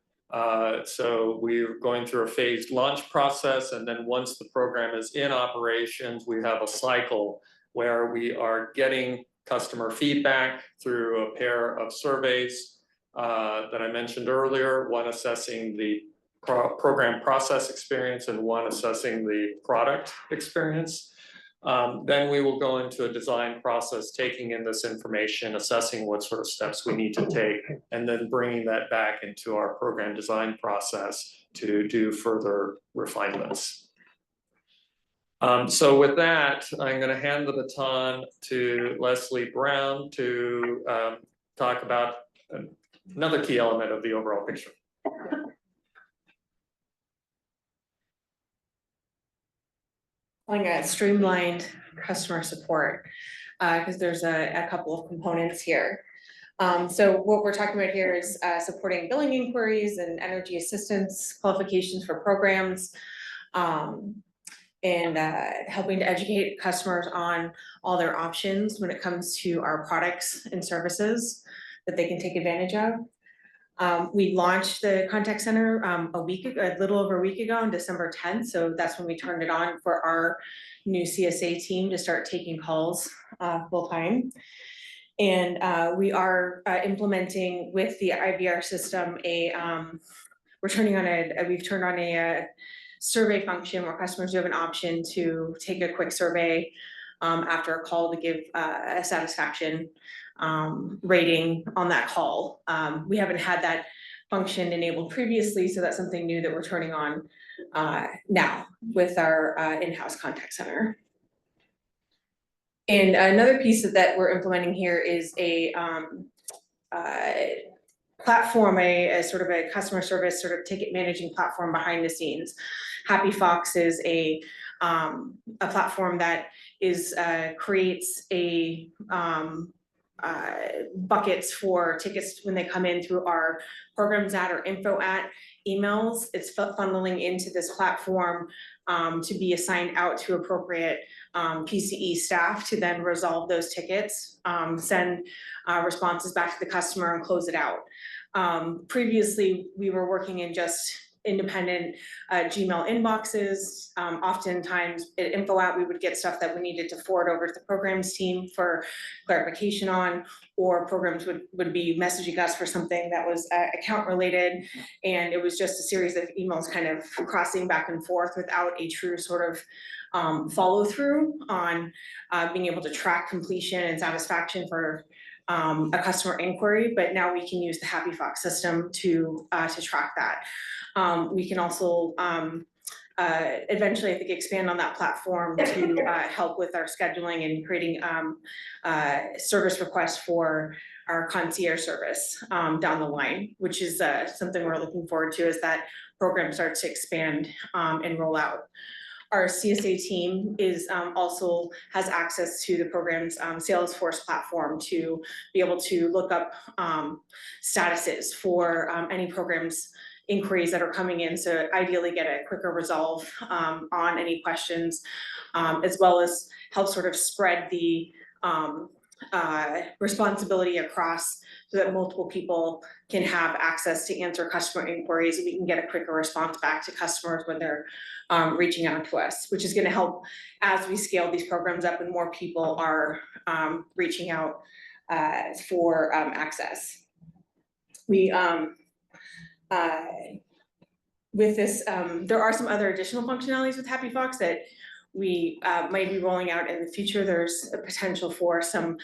So we're going through a phased launch process, and then once the program is in operations, we have a cycle where we are getting customer feedback through a pair of surveys that I mentioned earlier, one assessing the program process experience and one assessing the product experience. Then we will go into a design process, taking in this information, assessing what sort of steps we need to take, and then bringing that back into our program design process to do further refinements. So with that, I'm going to hand the baton to Leslie Brown to talk about another key element of the overall picture. Calling it streamlined customer support, because there's a couple of components here. So what we're talking about here is supporting billing inquiries and energy assistance qualifications for programs, and helping to educate customers on all their options when it comes to our products and services that they can take advantage of. We launched the contact center a little over a week ago on December 10th. So that's when we turned it on for our new CSA team to start taking calls full time. And we are implementing with the IVR system we've turned on a survey function where customers do have an option to take a quick survey after a call to give a satisfaction rating on that call. We haven't had that function enabled previously, so that's something new that we're turning on now with our in-house contact center. And another piece that we're implementing here is a platform, a sort of a customer service sort of ticket managing platform behind the scenes. Happy Fox is a platform that is creates a buckets for tickets when they come in through our programs at or info at emails. It's funneling into this platform to be assigned out to appropriate PCE staff to then resolve those tickets, send responses back to the customer and close it out. Previously, we were working in just independent Gmail inboxes. Oftentimes at info out, we would get stuff that we needed to forward over to the programs team for clarification on, or programs would be messaging us for something that was account related. And it was just a series of emails kind of crossing back and forth without a true sort of follow through on being able to track completion and satisfaction for a customer inquiry. But now we can use the Happy Fox system to track that. We can also eventually, I think, expand on that platform to help with our scheduling and creating service requests for our concierge service down the line, which is something we're looking forward to as that program starts to expand and roll out. Our CSA team is also has access to the program's Salesforce platform to be able to look up statuses for any programs inquiries that are coming in, so ideally get a quicker resolve on any questions, as well as help sort of spread the responsibility across so that multiple people can have access to answer customer inquiries, and we can get a quicker response back to customers when they're reaching out to us, which is going to help as we scale these programs up and more people are reaching out for access. We with this, there are some other additional functionalities with Happy Fox that we might be rolling out in the future. There's a potential for some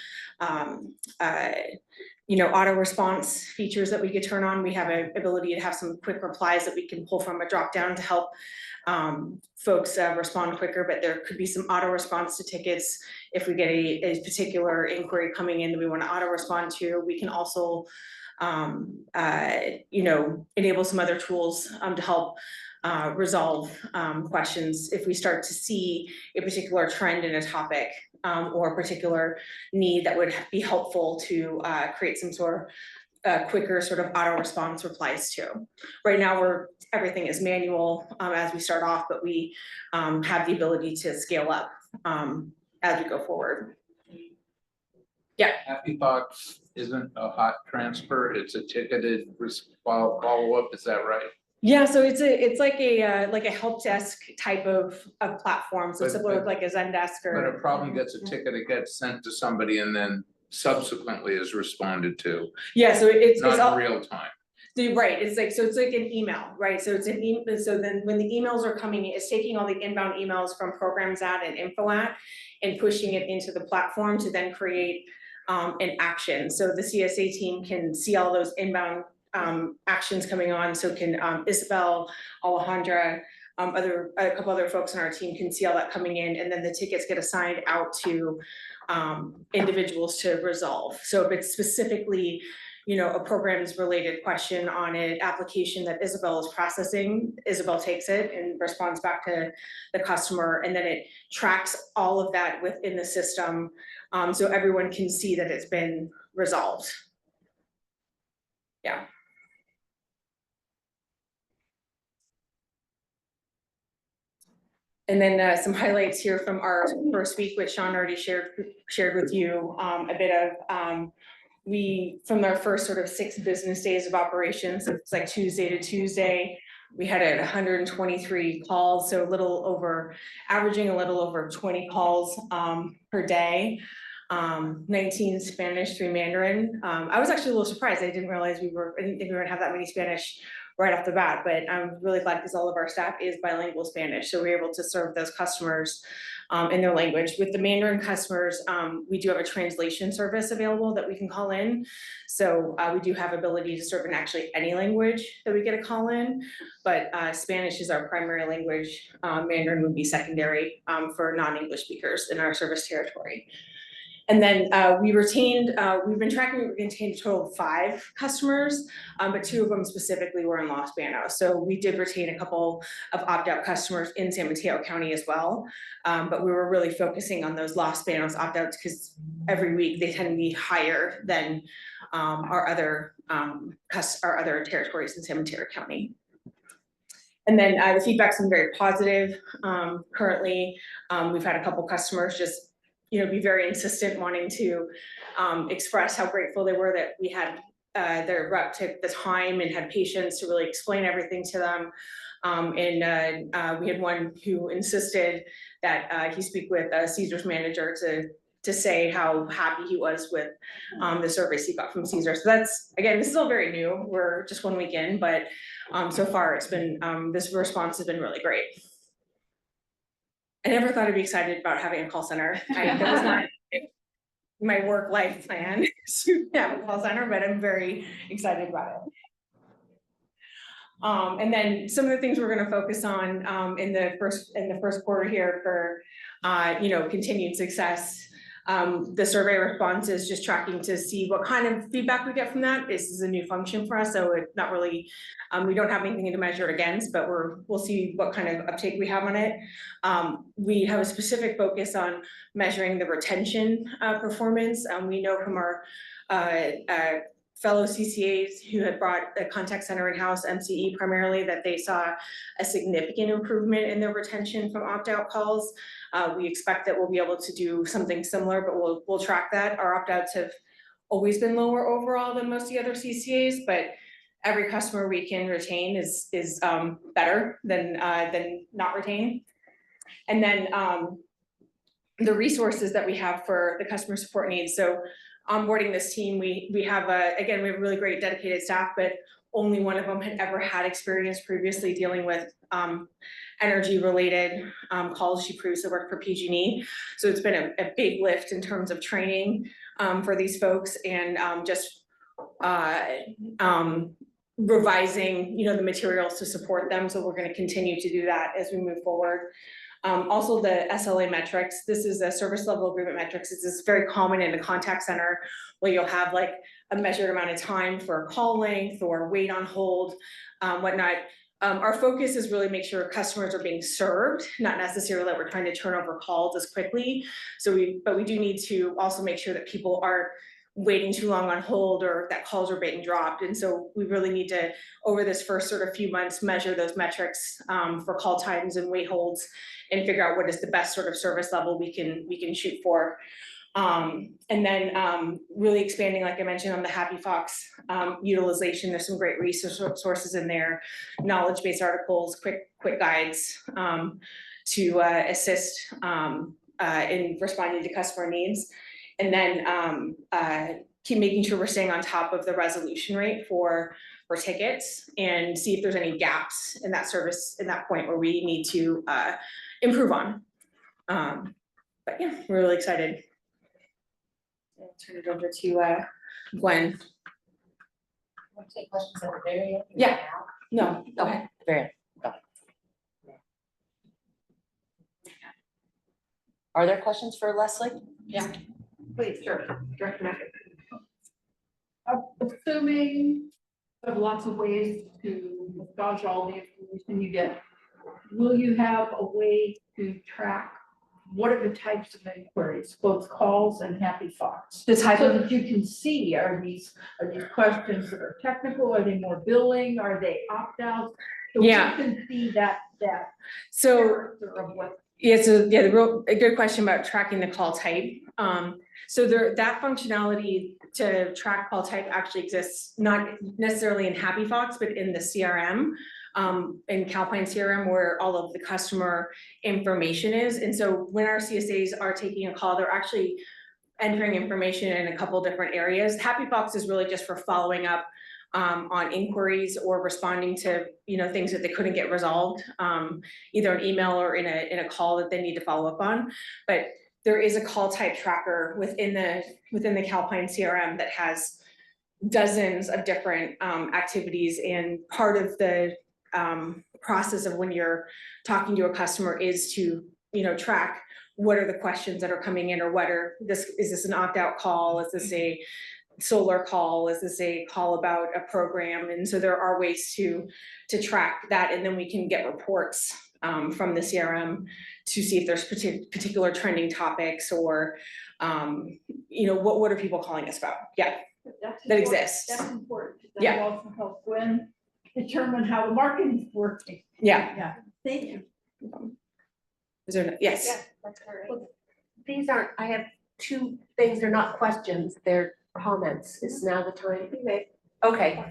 auto response features that we could turn on. We have an ability to have some quick replies that we can pull from a drop down to help folks respond quicker, but there could be some auto response to tickets if we get a particular inquiry coming in that we want to auto respond to. We can also enable some other tools to help resolve questions if we start to see a particular trend in a topic or a particular need that would be helpful to create some sort of quicker sort of auto response replies to. Right now everything is manual as we start off, but we have the ability to scale up as we go forward. Yeah. Happy Fox isn't a hot transfer, it's a ticketed follow-up, is that right? Yeah, so it's like a help desk type of platform, so But- similar to like a Zendesk or. When a problem gets a ticket, it gets sent to somebody and then subsequently is responded to, Yeah, so it's not all, in real time. right, it's like an email, right? So it's an email, so then when the emails are coming, it's taking all the inbound emails from programs at and info at and pushing it into the platform to then create an action. So the CSA team can see all those inbound actions coming on, so can Isabel, Alejandra, a couple other folks on our team can see all that coming in, and then the tickets get assigned out to individuals to resolve. So if it's specifically, a programs related question on an application that Isabel is processing, Isabel takes it and responds back to the customer, and then it tracks all of that within the system, so everyone can see that it's been resolved. Yeah. And then some highlights here from our first week, which Sean already shared with you a bit of. From our first sort of 6 business days of operations, it's like Tuesday to Tuesday, we had 123 calls, so averaging a little over 20 calls per day. 19 Spanish, 3 Mandarin. I was actually a little surprised. I didn't think we were gonna have that many Spanish right off the bat, but I'm really glad because all of our staff is bilingual Spanish, so we're able to serve those customers in their language. With the Mandarin customers, we do have a translation service available that we can call in. So we do have ability to serve in actually any language that we get a call in, but Spanish is our primary language. Mandarin would be secondary for non-English speakers in our service territory. And then we've been tracking, we retained a total of 5 customers, but 2 of them specifically were in Los Banos. So we did retain a couple of opt-out customers in San Mateo County as well. But we were really focusing on those Los Banos opt-outs because every week they tend to be higher than our other territories in San Mateo County. And then the feedback's been very positive. Currently, we've had a couple customers just be very insistent, wanting to express how grateful they were that we had their rep took the time and had patience to really explain everything to them. We had one who insisted that he speak with Caesar's manager to say how happy he was with the service he got from Caesar. So that's, again, this is all very new. We're just 1 week in, but so far it's been, this response has been really great. I never thought I'd be excited about having a call center. That was not my work life plan to have a call center, but I'm very excited about it. And then some of the things we're going to focus on in the first quarter here for continued success. The survey response is just tracking to see what kind of feedback we get from that. This is a new function for us, so it's not really, we don't have anything to measure it against, but we'll see what kind of uptake we have on it. We have a specific focus on measuring the retention performance. We know from our fellow CCAs who had brought the contact center in-house, MCE primarily, that they saw a significant improvement in their retention from opt-out calls. We expect that we'll be able to do something similar, but we'll track that. Our opt-outs have always been lower overall than most of the other CCAs, but every customer we can retain is better than not retain. And then the resources that we have for the customer support needs. So onboarding this team, we have we have really great dedicated staff, but only one of them had ever had experience previously dealing with energy related calls. She previously worked for PG&E. So it's been a big lift in terms of training for these folks and revising, the materials to support them. So we're going to continue to do that as we move forward. Also the SLA metrics, this is a service level agreement metrics. This is very common in a contact center where you'll have like a measured amount of time for call length or wait on hold, whatnot. Our focus is really make sure customers are being served, not necessarily that we're trying to turn over calls as quickly. But we do need to also make sure that people aren't waiting too long on hold or that calls are being dropped. And so we really need to, over this first sort of few months, measure those metrics for call times and wait holds and figure out what is the best sort of service level we can shoot for. And then really expanding, like I mentioned, on the Happy Fox utilization. There's some great resources in there, knowledge-based articles, quick guides to assist in responding to customer needs. And then keep making sure we're staying on top of the resolution rate for tickets and see if there's any gaps in that service in that point where we need to improve on. But yeah, we're really excited. I'll turn it over to Gwen. Want to take questions at the very end? Yeah. No, go ahead. Very end. Go ahead. Are there questions for Leslie? Yeah. Please, sure. Director Mackey. Assuming you have lots of ways to massage all the information you get, will you have a way to track what are the types of inquiries, both calls and Happy Fox? So that you can see, are these questions that are technical, are they more billing, are they opt-outs? So Yeah. we can see that So character of what. yeah, so yeah, a good question about tracking the call type. So that functionality to track call type actually exists, not necessarily in Happy Fox, but in the CRM, in Calpine CRM, where all of the customer information is. And so when our CSAs are taking a call, they're actually entering information in a couple different areas. Happy Fox is really just for following up on inquiries or responding to, you know, things that they couldn't get resolved, either an email or in a call that they need to follow up on. But there is a call type tracker within the Calpine CRM that has dozens of different activities, and part of the process of when you're talking to a customer is to, you know, track what are the questions that are coming in, or is this an opt-out call? Is this a solar call? Is this a call about a program? And so there are ways to track that, and then we can get reports from the CRM to see if there's particular trending topics, or you know, what are people calling us about? Yeah, that exists. That's important. Yeah. That also helps Gwen determine how the marketing is working. Yeah. Thank you. Is there, yes. Yeah, that's correct. These aren't, I have two things, they're not questions, they're comments. Is now the time? Okay,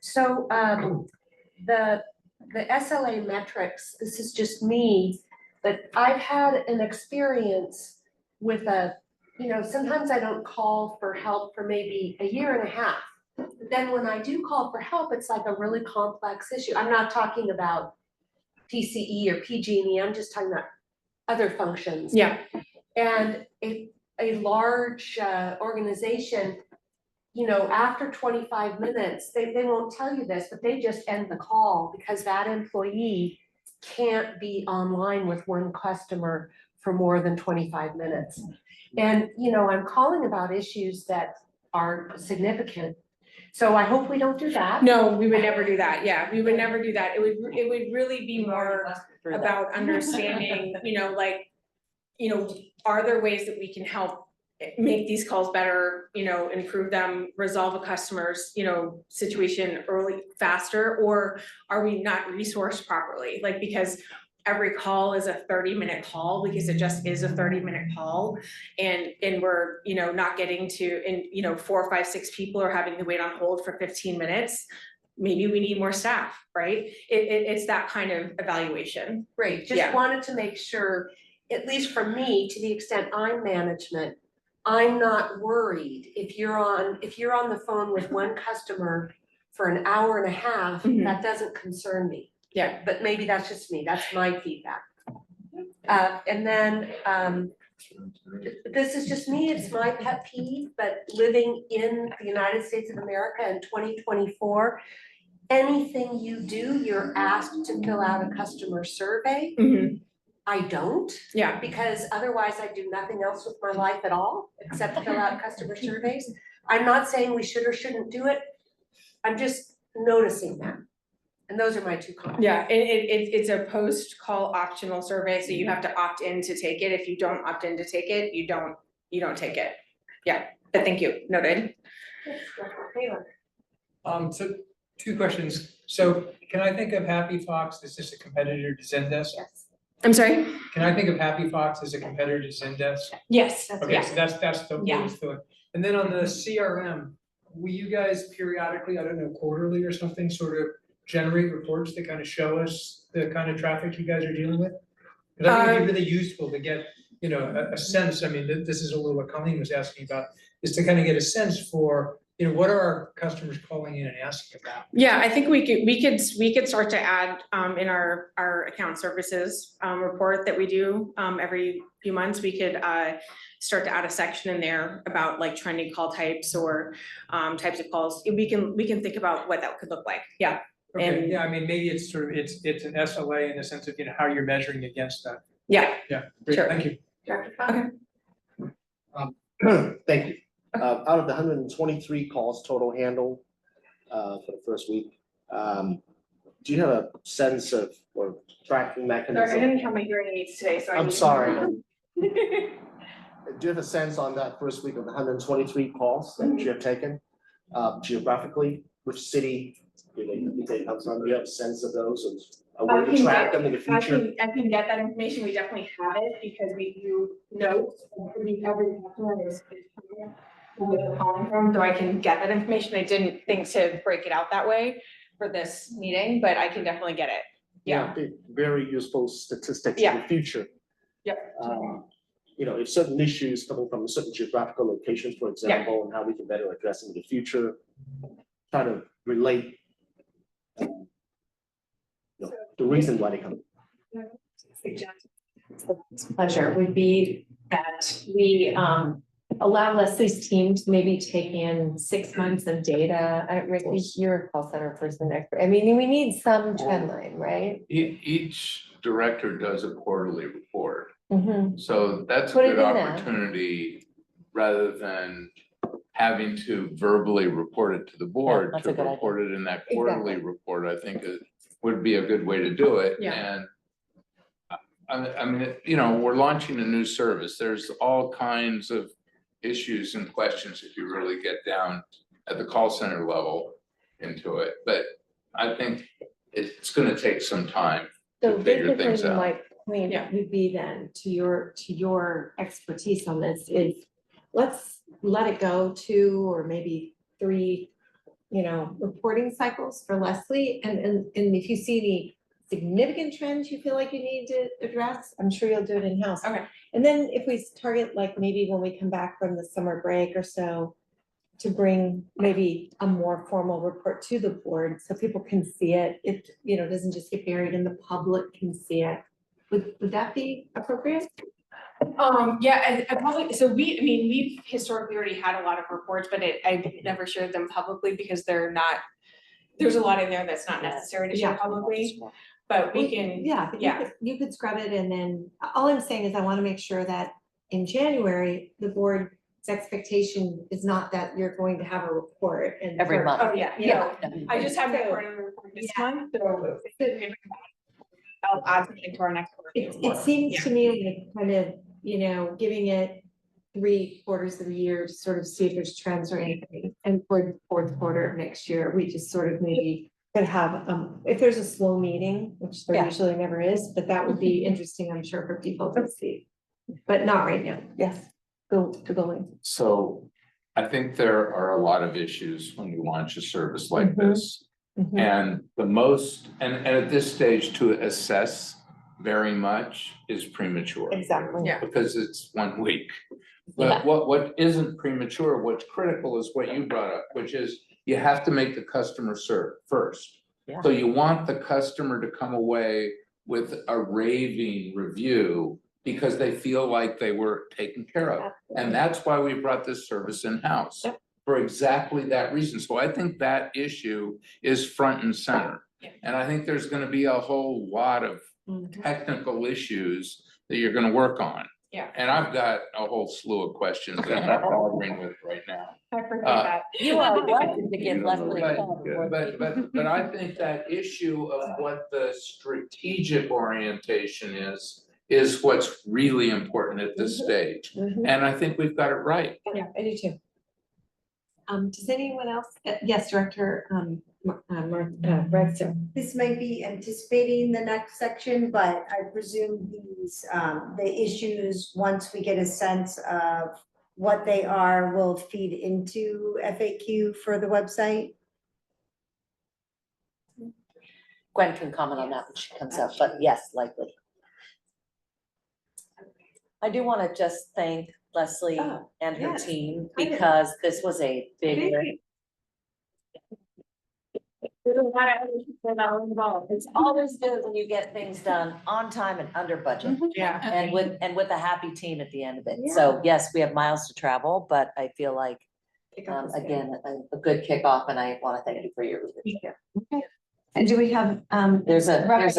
so the SLA metrics, this is just me, but I've had an experience with you know, sometimes I don't call for help for maybe a year and a half. But then when I do call for help, it's like a really complex issue. I'm not talking about PCE or PG&E, I'm just talking about other functions. Yeah. And a large organization, you know, after 25 minutes, they won't tell you this, but they just end the call because that employee can't be online with one customer for more than 25 minutes. And, you know, I'm calling about issues that are significant. So I hope we don't do that. No, we would never do that. Yeah, we would never do that. It would really be more about understanding, you know, like, you know, are there ways that we can help make these calls better, you know, improve them, resolve a customer's, you know, situation early, faster, or are we not resourced properly? Like, because every call is a 30-minute call, because it just is a 30-minute call, and we're, you know, not getting to, and, you know, 4, 5, 6 people are having to wait on hold for 15 minutes. Maybe we need more staff, right? It's that kind of evaluation. Great, just Yeah. wanted to make sure, at least for me, to the extent I'm management, I'm not worried if you're on the phone with one customer for an hour and a half, Mhm. that doesn't concern me. Yeah. But maybe that's just me, that's my feedback. And then, this is just me, it's my pet peeve, but living in the United States of America in 2024, anything you do, you're asked to fill out a customer survey. Mhm. I don't, Yeah. because otherwise I do nothing else with my life at all, except fill out customer surveys. I'm not saying we should or shouldn't do it, I'm just noticing that. And those are my two comments. Yeah, it's a post-call optional survey, so you have to opt in to take it. If you don't opt in to take it, you don't take it. Yeah, but thank you, noted. So 2 questions. So can I think of Happy Fox as just a competitor to Zendesk? Yes. I'm sorry? Can I think of Happy Fox as a competitor to Zendesk? Yes, Okay, so that's the way Yeah. it's doing. And then on the CRM, will you guys periodically, I don't know, quarterly or something, sort of generate reports that kind of show us the kind of traffic you guys are dealing with? Because I think it'd be really useful to get, you know, a sense, I mean, this is a little what Colleen was asking about, is to kind of get a sense for, you know, what are our customers calling in and asking about? Yeah, I think we could start to add in our account services report that we do every few months. We could start to add a section in there about like trending call types or types of calls. We can think about what that could look like. Yeah. Okay, And- yeah, I mean, maybe it's sort of, it's an SLA in the sense of, you know, how you're measuring against that. Yeah. Yeah, great, Sure. thank you. Thank you. Out of the 123 calls total handled for the first week, do you have a sense of or tracking mechanism? Sorry, I didn't have my hearing aids today, so I'm sorry. Do you have a sense on that first week of the 123 calls that you have taken geographically, which city they come from? Do you have a sense of those and a way to track them in the future? I can get that information. We definitely have it because we do notes of every customer is where they're calling from, so I can get that information. I didn't think to break it out that way for this meeting, but I can definitely get it. Yeah. Very useful statistics in Yeah. the future. Yep. You know, if certain issues coming from certain geographical locations, for example, and how we can better address them in the future. Try to relate the reason why they come. Pleasure would be that we allow Leslie's team to maybe take in 6 months of data. Rick, you're a call center person. I mean, we need some trend line, right? Each director does a quarterly report, Mhm. so that's a Put it good in there. opportunity, rather than having to verbally report it to the board, that's to a good idea. report it in that quarterly Exactly. report, I think it would be a good way to do it, Yeah. and I mean, you know, we're launching a new service, there's all kinds of issues and questions if you really get down at the call center level into it, but I think it's gonna take some time So to figure things basically, out. my point would be then to your expertise on this is, let's let it go 2 or maybe 3, reporting cycles for Leslie. And if you see any significant trends you feel like you need to address, I'm sure you'll do it in-house. Okay. And then if we target, like maybe when we come back from the summer break or so, to bring maybe a more formal report to the board so people can see it. It, doesn't just get buried and the public can see it. Would that be appropriate? Yeah, I probably, so we've historically already had a lot of reports, but I've never shared them publicly because there's a lot in there that's not necessary to share Yeah. publicly. But we can, Yeah, you could scrub it, and then, all I'm saying is I wanna make sure that in January, the board's expectation is not that you're going to have a report and. Every month. oh, yeah, I just have my part of the report this month, so I'll add something to our next quarter. It seems to me like kind of, giving it 3 quarters of the year to sort of see if there's trends or anything. And for fourth quarter of next year, we just sort of maybe could have, if there's a slow meeting, which there Yeah. usually never is, but that would be interesting, I'm sure, for people to see. But not right now. Yes, go in. So I think there are a lot of issues when you launch a service like Mhm. this. And the most, and at this stage, to assess very much is premature. Exactly. Yeah. Because it's 1 week. Yeah. But what isn't premature, what's critical is what you brought up, which is you have to make the customer serve first. Yeah. So you want the customer to come away with a raving review because they feel like they were taken care of. And that's why we brought this service in-house, Yep. for exactly that reason. So I think that issue is front and center. Yeah. And I think there's gonna be a whole lot of technical issues that you're gonna work on. Yeah. And I've got a whole slew of questions that I'm bothering with right now. I forget Uh, that. You are welcome to give Leslie a But, call. but I think that issue of what the strategic orientation is what's really important at this stage. Mhm. And I think we've got it right. Yeah, I do too. Does anyone else, yes, Director, Redstone. This might be anticipating the next section, but I presume the issues, once we get a sense of what they are, will feed into FAQ for the website. Gwen can comment on that when she comes up, but yes, likely. I do want to just thank Leslie Oh, and her yes. team I did. because this was a big. It's always good when you get things done on time and under budget. Yeah. And with a happy team at the end of it. So yes, we have miles to travel, but I feel like, again, a good kickoff, and I want to thank you for your leadership. Okay. And do we have, There's a there's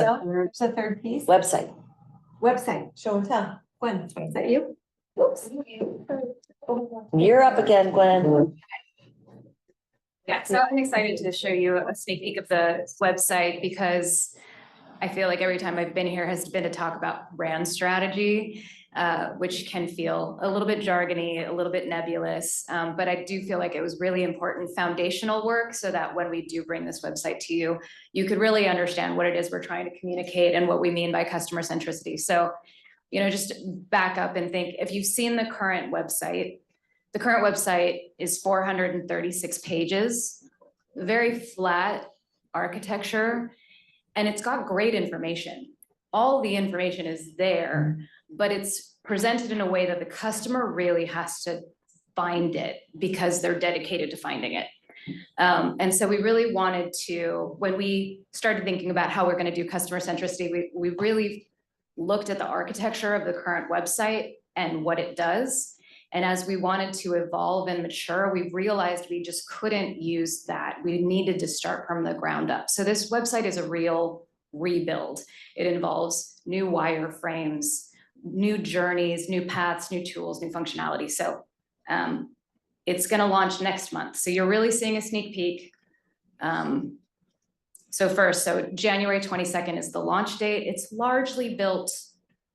a third piece? website. Website, show and tell. Gwen, is that you? Oops. You're up again, Gwen. Yeah, so I'm excited to show you a sneak peek of the website because I feel like every time I've been here has been to talk about brand strategy, which can feel a little bit jargony, a little bit nebulous. But I do feel like it was really important foundational work so that when we do bring this website to you, you could really understand what it is we're trying to communicate and what we mean by customer centricity. So, just back up and think, if you've seen the current website is 436 pages, very flat architecture, and it's got great information. All the information is there, but it's presented in a way that the customer really has to find it because they're dedicated to finding it. And so we really wanted to, when we started thinking about how we're gonna do customer centricity, we really looked at the architecture of the current website and what it does. And as we wanted to evolve and mature, we realized we just couldn't use that. We needed to start from the ground up. So this website is a real rebuild. It involves new wireframes, new journeys, new paths, new tools, new functionality. So it's gonna launch next month. So you're really seeing a sneak peek. So January 22nd is the launch date. It's largely built.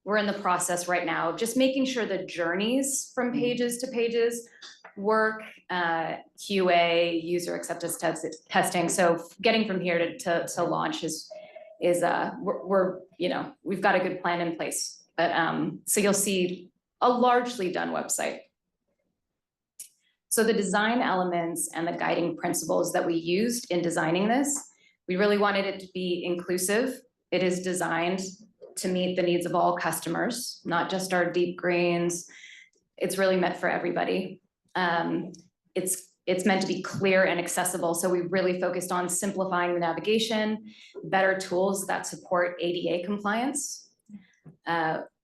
We're in the process right now of just making sure the journeys from pages to pages work, QA, user acceptance testing. So getting from here to launch is we're we've got a good plan in place. But so you'll see a largely done website. So the design elements and the guiding principles that we used in designing this, we really wanted it to be inclusive. It is designed to meet the needs of all customers, not just our deep greens. It's really meant for everybody. It's meant to be clear and accessible. So we really focused on simplifying the navigation, better tools that support ADA compliance,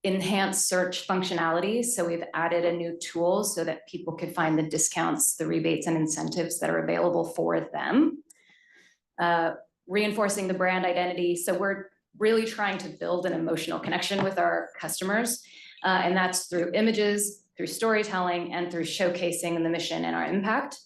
enhanced search functionality. So we've added a new tool so that people could find the discounts, the rebates and incentives that are available for them. Reinforcing the brand identity. So we're really trying to build an emotional connection with our customers. And that's through images, through storytelling, and through showcasing the mission and our impact.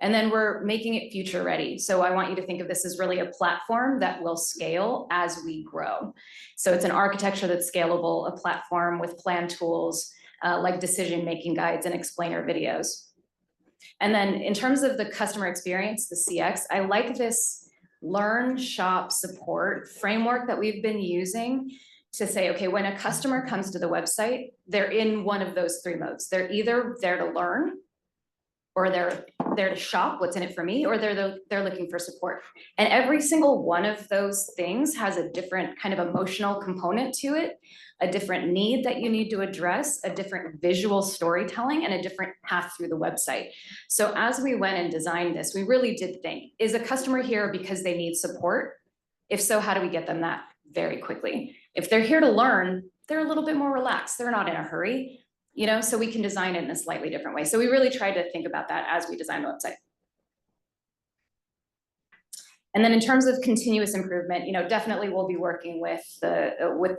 And then we're making it future ready. So I want you to think of this as really a platform that will scale as we grow. So it's an architecture that's scalable, a platform with planned tools like decision-making guides and explainer videos. And then in terms of the customer experience, the CX, I like this learn, shop, support framework that we've been using to say, okay, when a customer comes to the website, they're in one of those three modes. They're either there to learn, or they're there to shop, what's in it for me, or they're looking for support. And every single one of those things has a different kind of emotional component to it, a different need that you need to address, a different visual storytelling, and a different path through the website. So as we went and designed this, we really did think, is a customer here because they need support? If so, how do we get them that very quickly? If they're here to learn, they're a little bit more relaxed. They're not in a hurry. So we can design it in a slightly different way. So we really tried to think about that as we designed the website. And then in terms of continuous improvement, definitely we'll be working with the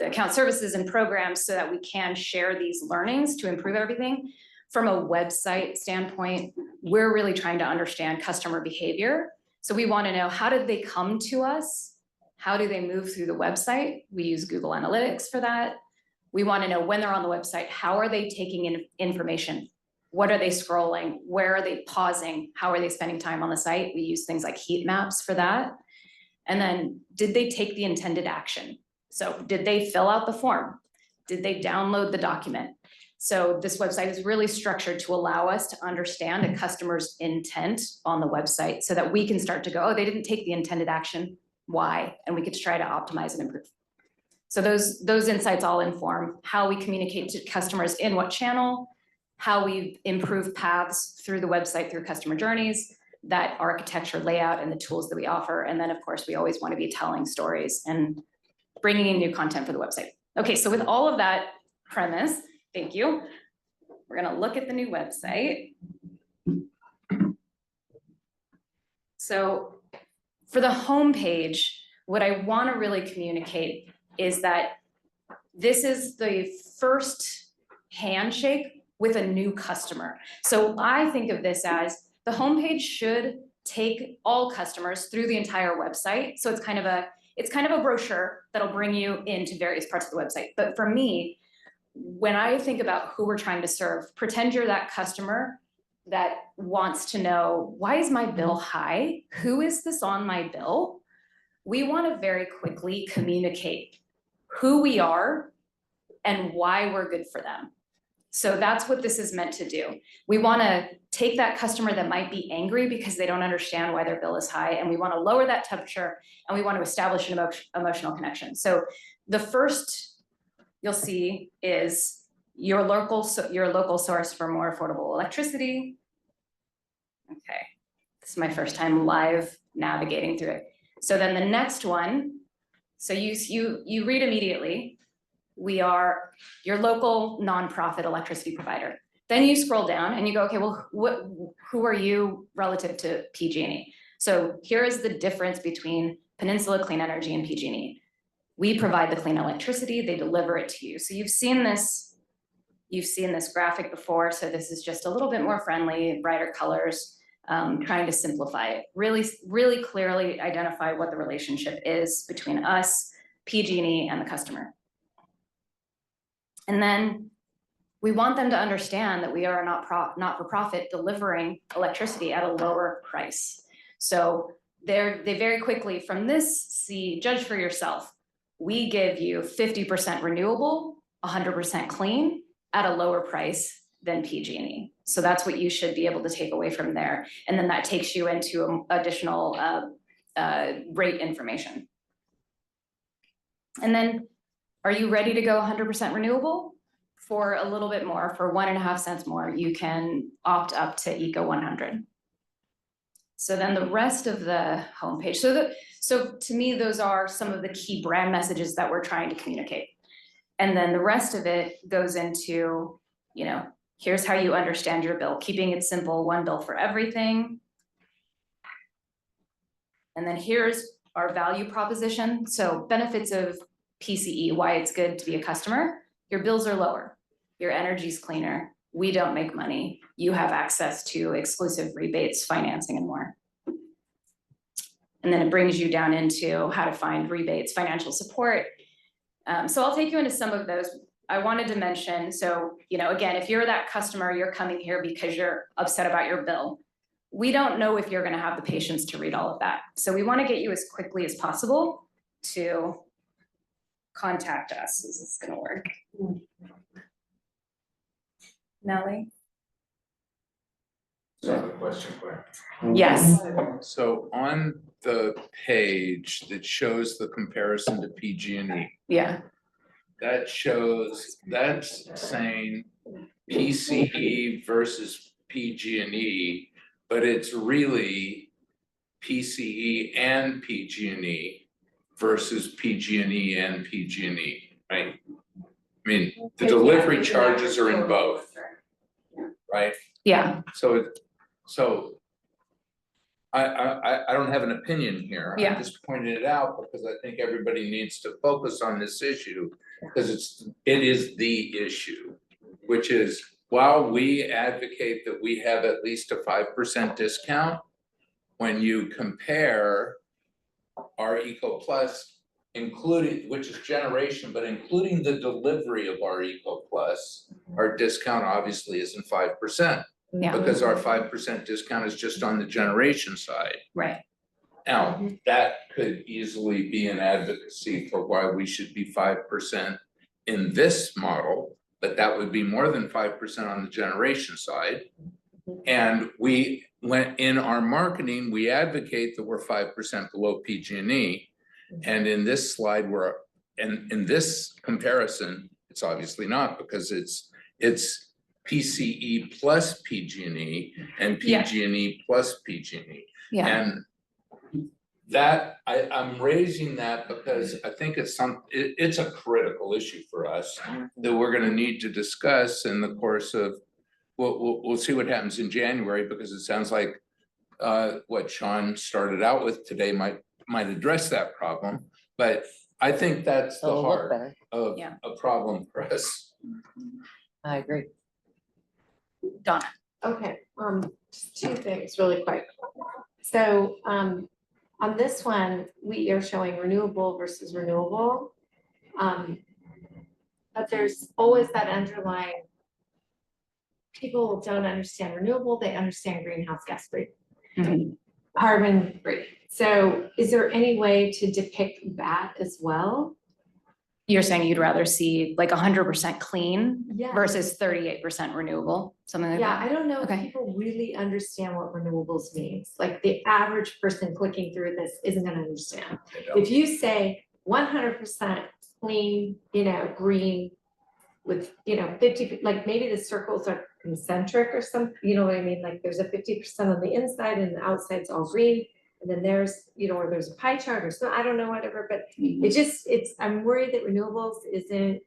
account services and programs so that we can share these learnings to improve everything. From a website standpoint, we're really trying to understand customer behavior. So we want to know, how did they come to us? How do they move through the website? We use Google Analytics for that. We want to know when they're on the website, how are they taking in information? What are they scrolling? Where are they pausing? How are they spending time on the site? We use things like heat maps for that. And then, did they take the intended action? So did they fill out the form? Did they download the document? So this website is really structured to allow us to understand a customer's intent on the website so that we can start to go, oh, they didn't take the intended action. Why? And we could try to optimize and improve. So those insights all inform how we communicate to customers in what channel, how we improve paths through the website, through customer journeys, that architecture layout and the tools that we offer. And then of course, we always want to be telling stories and bringing in new content for the website. Okay, so with all of that premise, thank you. We're gonna look at the new website. So for the homepage, what I want to really communicate is that this is the first handshake with a new customer. So I think of this as the homepage should take all customers through the entire website. So it's kind of a brochure that'll bring you into various parts of the website. But for me, when I think about who we're trying to serve, pretend you're that customer that wants to know, why is my bill high? Who is this on my bill? We want to very quickly communicate who we are and why we're good for them. So that's what this is meant to do. We want to take that customer that might be angry because they don't understand why their bill is high, and we want to lower that temperature, and we want to establish an emotional connection. So the first you'll see is your local source for more affordable electricity. Okay. This is my first time live navigating through it. So then the next one, so you read immediately, we are your local nonprofit electricity provider. Then you scroll down and you go, okay, well, who are you relative to PG&E? So here is the difference between Peninsula Clean Energy and PG&E. We provide the clean electricity, they deliver it to you. So you've seen this graphic before, so this is just a little bit more friendly, brighter colors, trying to simplify it. Really clearly identify what the relationship is between us, PG&E, and the customer. And then we want them to understand that we are a not-for-profit delivering electricity at a lower price. So they very quickly from this see, judge for yourself. We give you 50% renewable, 100% clean at a lower price than PG&E. So that's what you should be able to take away from there. And then that takes you into additional rate information. And then, are you ready to go 100% renewable? For a little bit more, for 1.5 cents more, you can opt up to Eco 100. So then the rest of the homepage. So to me, those are some of the key brand messages that we're trying to communicate. And then the rest of it goes into, you know, here's how you understand your bill, keeping it simple, one bill for everything. And then here's our value proposition. So benefits of PCE, why it's good to be a customer. Your bills are lower, your energy's cleaner, we don't make money, you have access to exclusive rebates, financing, and more. And then it brings you down into how to find rebates, financial support. So I'll take you into some of those. I wanted to mention, so, you know, again, if you're that customer, you're coming here because you're upset about your bill. We don't know if you're gonna have the patience to read all of that. So we wanna get you as quickly as possible to contact us. Is this gonna work? Nellie? So I have a question, Claire. Yes. So on the page that shows the comparison to PG&E, Yeah. that's saying PCE versus PG&E, but it's really PCE and PG&E versus PG&E and PG&E, right? I mean, the delivery charges are in both, right? Yeah. So I don't have an opinion here. Yeah. I'm just pointing it out because I think everybody needs to focus on this issue. Because it is the issue, which is while we advocate that we have at least a 5% discount, when you compare our Eco Plus, including, which is generation, but including the delivery of our Eco Plus, our discount obviously isn't 5%. Yeah. Because our 5% discount is just on the generation side. Right. Now, that could easily be an advocacy for why we should be 5% in this model, but that would be more than 5% on the generation side. And we went in our marketing, we advocate that we're 5% below PG&E. And in this slide, in this comparison, it's obviously not, because it's PCE plus PG&E and PG&E plus PG&E. Yeah. And that, I'm raising that because I think it's a critical issue for us that we're gonna need to discuss in the course of, we'll see what happens in January, because it sounds like what Sean started out with today might address that problem. But I think that's the It'll look heart better. of a problem for us. I agree. Donna. Okay, just two things really quick. So, on this one, we are showing renewable versus renewable. But there's always that underlying, people don't understand renewable, they understand greenhouse gas free, carbon free. So is there any way to depict that as well? You're saying you'd rather see like 100% clean Yeah. versus 38% renewable, something like Yeah, that? I don't know if Okay. people really understand what renewables means. Like the average person clicking through this isn't gonna understand. If you say 100% clean, you know, green with, you know, 50, like maybe the circles are concentric or some, you know what I mean? Like there's a 50% on the inside and the outside's all green. And then there's, you know, or there's a pie chart or something, I don't know, whatever, but I'm worried that renewables isn't,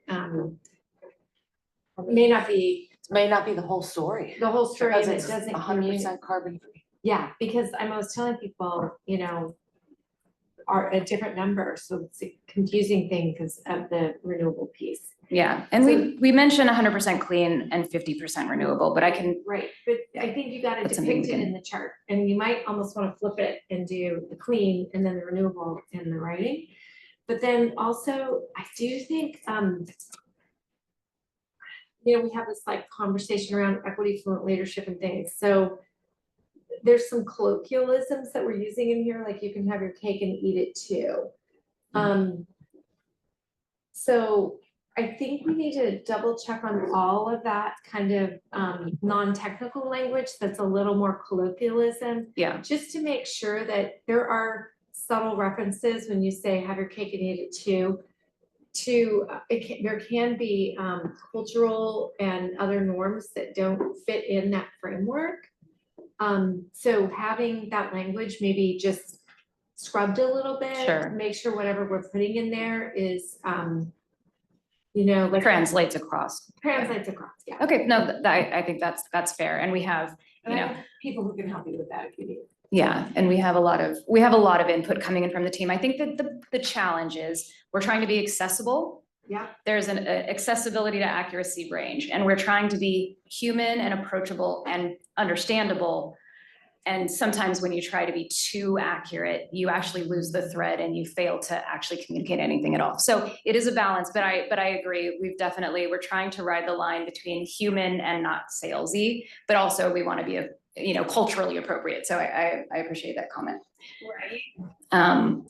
may not be May not be the whole story. the whole story and Because it it's doesn't. 100% carbon free. Yeah, because I was telling people, you know, are a different number, so it's a confusing thing because of the renewable piece. Yeah, and we mentioned 100% clean and 50% renewable, but I can, Right, but I think you gotta That's something we depict it can- in the chart, and you might almost wanna flip it and do the clean and then the renewable in the writing. But then also, I do think, you know, we have this like conversation around equity, fluent leadership and things, so there's some colloquialisms that we're using in here, like you can have your cake and eat it too. So I think we need to double check on all of that kind of non-technical language that's a little more colloquialism. yeah, Just to make sure that there are subtle references when you say have your cake and eat it too. There can be cultural and other norms that don't fit in that framework. So having that language maybe just scrubbed a little bit. Sure. Make sure whatever we're putting in there is, you know, like. translates across. Translates across, yeah. Okay, no, I think that's fair, and we have, And you I know, have people who can help you with that if you need. yeah, and we have a lot of input coming in from the team. I think that the challenge is, we're trying to be accessible. Yeah. There's an accessibility to accuracy range, and we're trying to be human and approachable and understandable. And sometimes when you try to be too accurate, you actually lose the thread and you fail to actually communicate anything at all. So it is a balance, but I agree. We're trying to ride the line between human and not salesy, but also we want to be culturally appropriate. So I appreciate that comment. Right.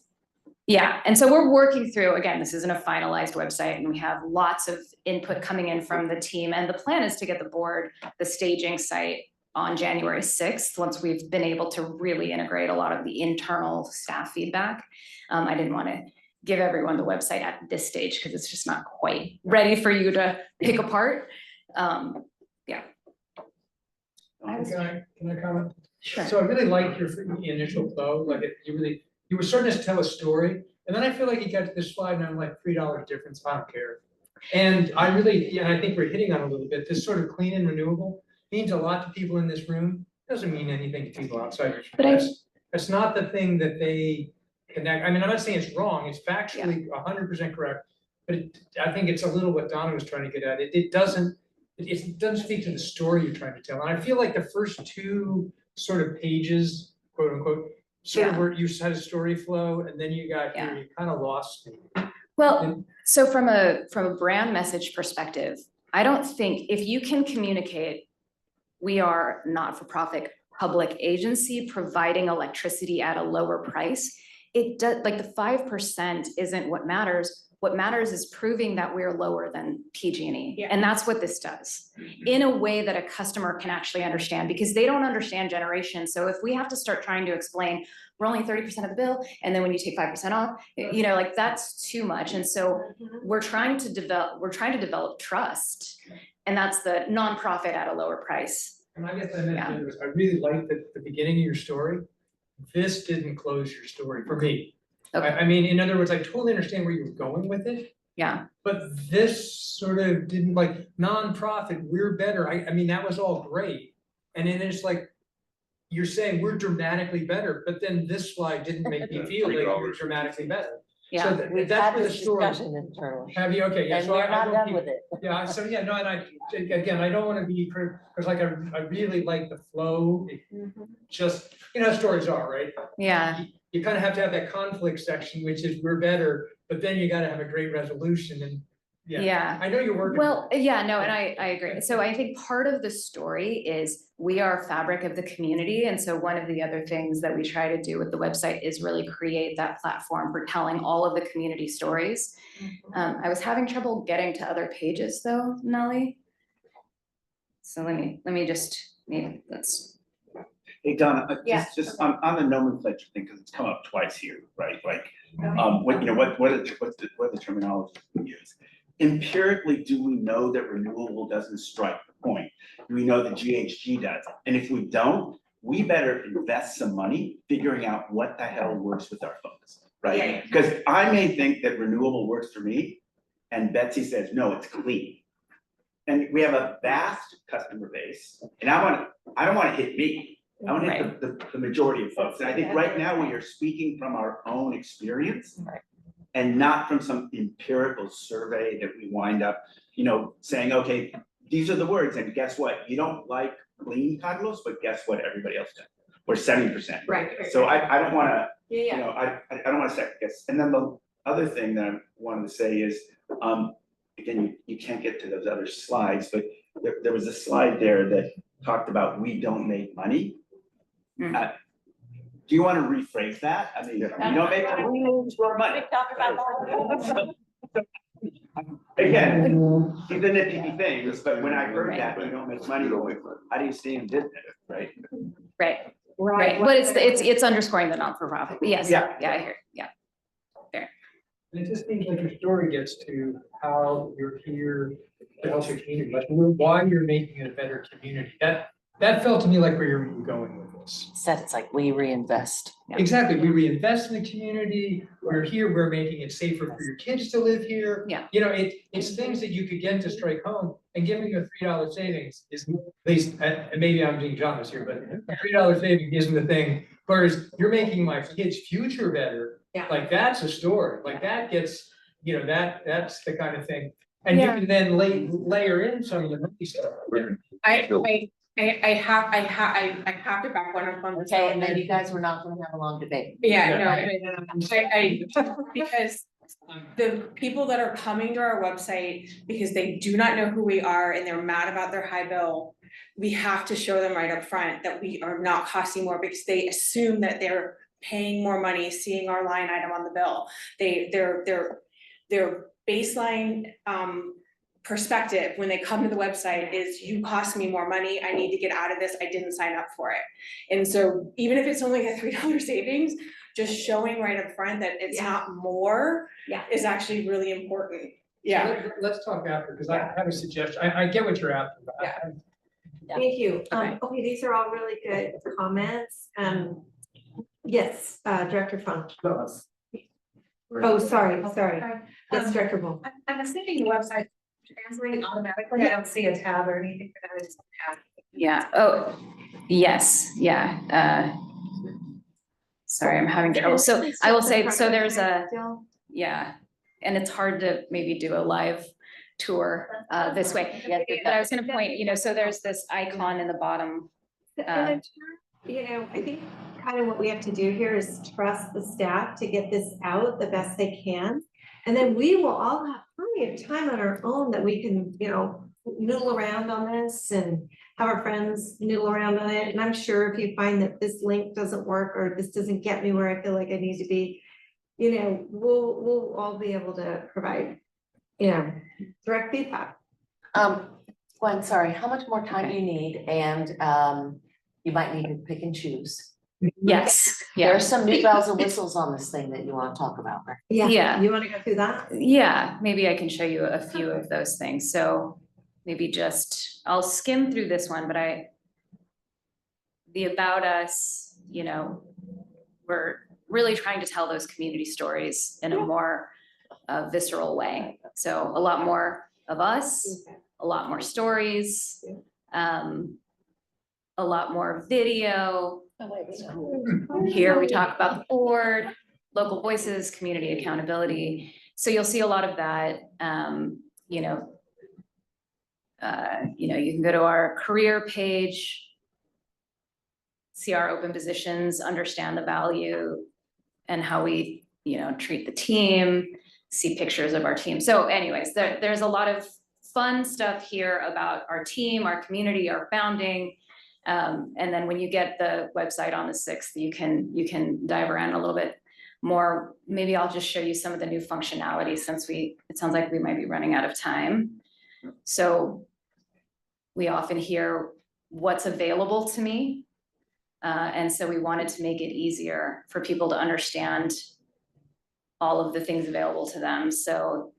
Yeah, and so we're working through, again, this isn't a finalized website, and we have lots of input coming in from the team, and the plan is to get the board the staging site on January 6th, once we've been able to really integrate a lot of the internal staff feedback. I didn't want to give everyone the website at this stage because it's just not quite ready for you to pick apart. Yeah. Can I comment? Sure. So I really liked your initial flow, like you were starting to tell a story, and then I feel like you got to this slide and I'm like $3 difference, I don't care. And I think we're hitting on a little bit, this sort of clean and renewable means a lot to people in this room, doesn't mean anything to people outside. That's not the thing that they connect. I mean, I'm not saying it's wrong, it's factually 100% correct, but I think it's a little what Donna was trying to get at. It doesn't speak to the story you're trying to tell. And I feel like the first two sort of pages, quote unquote, sort of where you had a story flow, and then you got here, you kind of lost me. Well, so from a brand message perspective, I don't think if you can communicate, we are not-for-profit public agency providing electricity at a lower price. It does, like, the 5% isn't what matters. What matters is proving that we're lower than PG&E. Yeah. And that's what this does in a way that a customer can actually understand, because they don't understand generation. So if we have to start trying to explain, we're only 30% of the bill, and then when you take 5% off, like, that's too much. And so we're trying to develop trust, and that's the nonprofit at a lower price. And I guess I meant, I really liked the beginning of your story. This didn't close your story for me. Okay. I mean, in other words, I totally understand where you were going with it, Yeah. but this sort of didn't, like, nonprofit, we're better. I mean, that was all great. And then it's like, you're saying we're dramatically better, but then this slide didn't make me feel like we're dramatically better. Yeah. So We've that's had where the this story. discussion internally. Have you? Okay, yeah. And So we're I not don't done keep- with it. Yeah, so yeah, no, and I don't want to be, because like I really like the flow. Just, stories are, right? Yeah. You kind of have to have that conflict section, which is we're better, but then you got to have a great resolution and, Yeah. I know you're working. Well, yeah, no, and I agree. So I think part of the story is we are fabric of the community. And so one of the other things that we try to do with the website is really create that platform for telling all of the community stories. I was having trouble getting to other pages though, Nellie. So let me just, let's. Hey, Donna, Yeah. just on the nomenclature thing, because it's come up twice here, right? Like, what the terminology we use. Empirically, do we know that renewable doesn't strike the point? Do we know that GHG does? And if we don't, we better invest some money figuring out what the hell works with our phones, right? Because I may think that renewable works for me, and Betsy says, no, it's clean. And we have a vast customer base, and I don't wanna hit me. I wanna hit the majority of folks. And I think right now we are speaking from our own experience and not from some empirical survey that we wind up, saying, okay, these are the words, and guess what? You don't like clean, Carlos, but guess what? Everybody else does. We're 70%. Right. So I don't wanna, Yeah. I don't wanna second guess. And then the other thing that I wanted to say is, again, you can't get to those other slides, but there was a slide there that talked about we don't make money. Do you want to rephrase that? I mean, you don't make money, we lose more money. Again, these are nitpicky things, but when I heard that, you don't make money, how do you stay in business, right? Right, but it's underscoring the non-for-profit, yes, Yeah. I hear, And it just seems like your story gets to how you're here to help the community, like why you're making it a better community. That felt to me like where you're going with this. Said it's like we reinvest. Exactly, we reinvest in the community, we're here, we're making it safer for your kids to live here. Yeah. It's things that you could get to strike home, and giving you a $3 savings is at least, and maybe I'm being John here, but a $3 saving isn't the thing. Whereas you're making my kid's future better, like that's a story, like that gets, that's the kind of thing. And you can then layer in some of the money stuff. I have to back one up on this. Okay, and then you guys were not gonna have a long debate. Because the people that are coming to our website because they do not know who we are and they're mad about their high bill, we have to show them right up front that we are not costing more because they assume that they're paying more money, seeing our line item on the bill. Their baseline perspective when they come to the website is you cost me more money, I need to get out of this, I didn't sign up for it. And so even if it's only a $3 savings, just showing right up front that it's not more is actually really important. Let's talk after, because I have a suggestion. I get what you're after. Thank you. Okay, these are all really good comments. Yes, Director Funk. Oh, sorry. Yes, Director Bull. I'm assuming the website translating automatically. I don't see a tab or anything for that. It's a tab. yeah, oh, yes, sorry, I'm having trouble, so I will say, so there's and it's hard to maybe do a live tour this way, but I was gonna point, so there's this icon in the bottom. I think kind of what we have to do here is trust the staff to get this out the best they can. And then we will all have plenty of time on our own that we can, noodle around on this and have our friends noodle around on it. And I'm sure if you find that this link doesn't work or this doesn't get me where I feel like I need to be, we'll all be able to provide, direct feedback. Gwen, sorry, how much more time do you need? And you might need to pick and choose. Yes, There are some new bells and whistles on this thing that you want to talk about, right? Yeah. You want to go through that? Yeah, maybe I can show you a few of those things. So maybe I'll skim through this one, but the about us, we're really trying to tell those community stories in a more visceral way. So a lot more of us, a lot more stories, a lot more video. Here we talk about the board, local voices, community accountability. So you'll see a lot of that. You can go to our career page, see our open positions, understand the value and how we, treat the team, see pictures of our team. So anyways, there's a lot of fun stuff here about our team, our community, our founding. And then when you get the website on the 6th, you can dive around a little bit more. Maybe I'll just show you some of the new functionality since it sounds like we might be running out of time. So we often hear what's available to me. And so we wanted to make it easier for people to understand all of the things available to them. So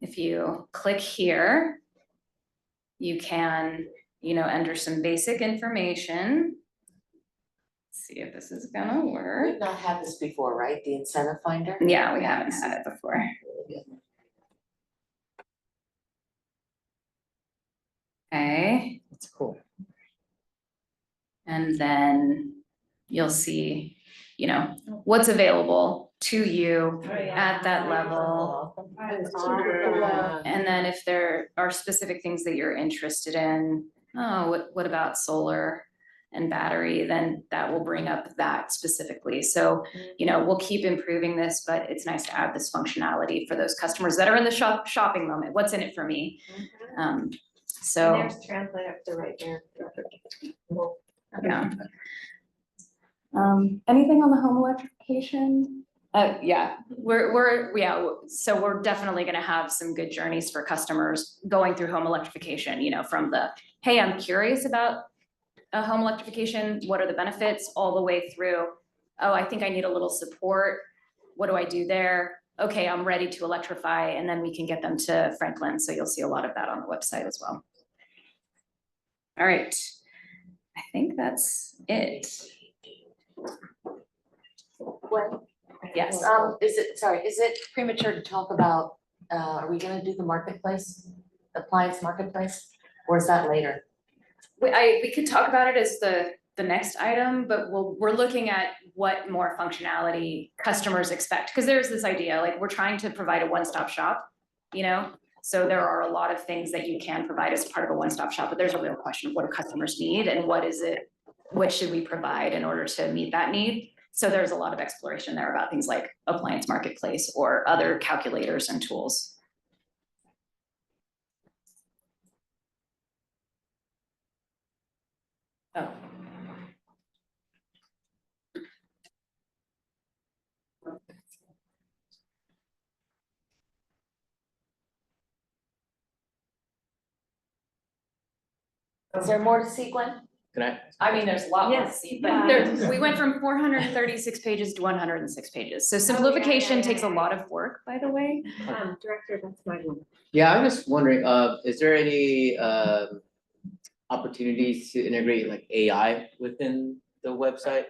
if you click here, you can, you know, enter some basic information. See if this is gonna work. We've not had this before, right? The incentive finder? Yeah, we haven't had it before. Okay. That's cool. And then you'll see, you know, what's available to you at that level. And then if there are specific things that you're interested in, what about solar and battery, then that will bring up that specifically. So, you know, we'll keep improving this, but it's nice to add this functionality for those customers that are in the shopping moment. What's in it for me? So. And there's translate up to right there. Yeah. Anything on the home electrification? Yeah, so we're definitely gonna have some good journeys for customers going through home electrification, you know, from the, hey, I'm curious about a home electrification, what are the benefits, all the way through, oh, I think I need a little support, what do I do there? Okay, I'm ready to electrify, and then we can get them to Franklin, so you'll see a lot of that on the website as well. All right, I think that's it. Yes. Is it premature to talk about, are we gonna do the marketplace, appliance marketplace, or is that later? We could talk about it as the next item, but we're looking at what more functionality customers expect. Cause there's this idea, like we're trying to provide a one-stop shop, you know? So there are a lot of things that you can provide as part of a one-stop shop, but there's a real question of what do customers need and what should we provide in order to meet that need? So there's a lot of exploration there about things like appliance marketplace or other calculators and tools. Oh. Is there more to see, Glenn? Can I mean, there's a lot more to Yes, see, but yeah. we went from 436 pages to 106 pages. So simplification takes a lot of work, by the way. Director, that's my one. Yeah, I'm just wondering, is there any opportunities to integrate like AI within the website?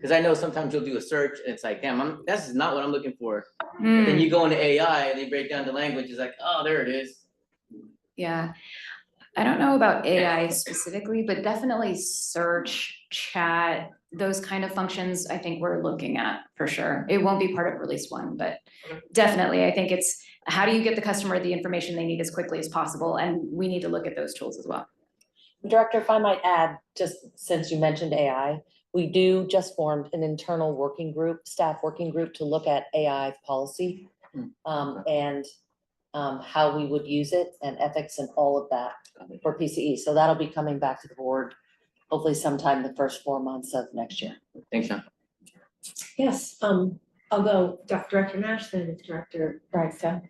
Cause I know sometimes you'll do a search and it's like, damn, this is not what I'm looking for. And then you go into AI and they break down the language, it's like, oh, there it is. Yeah, I don't know about AI specifically, but definitely search, chat, those kind of functions, I think we're looking at for sure. It won't be part of release 1, but definitely, I think it's how do you get the customer the information they need as quickly as possible? And we need to look at those tools as well. Director, if I might add, just since you mentioned AI, we just formed an internal working group, staff working group to look at AI policy. And how we would use it and ethics and all of that for PCE. So that'll be coming back to the board, hopefully sometime the first 4 months of next year. Thanks, John. Yes, I'll go Director Nash, then Director Bragstone.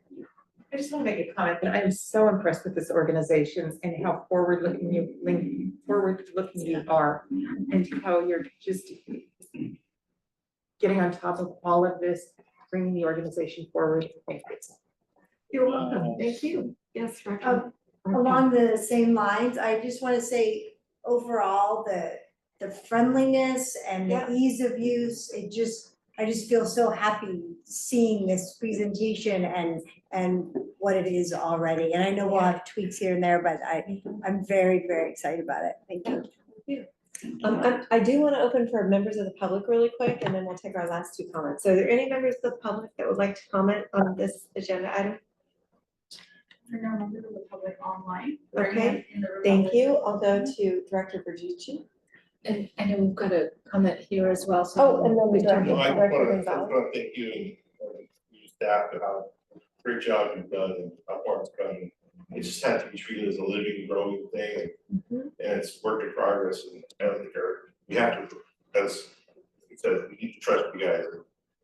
I just want to make a comment that I'm so impressed with this organization and how forward-looking you are, and how you're just getting on top of all of this, bringing the organization forward. Thank you. You're welcome. Thank you. Yes, Director. Along the same lines, I just want to say overall, the friendliness and the ease of use, I just feel so happy seeing this presentation and what it is already. And I know we'll have tweaks here and there, but I'm very, very excited about it. Thank you. I do want to open for members of the public really quick, and then we'll take our last 2 comments. So are there any members of the public that would like to comment on this agenda item? For now, members of the public online. Okay, thank you. I'll go to Director Bertucci. And I know we've got a comment here as well, Oh, and then we I just want to thank you and your staff for how great job you've done and how far it's come. It just had to be treated as a living, growing thing, and it's work in progress. And I don't think we have to, as it says, we need to trust you guys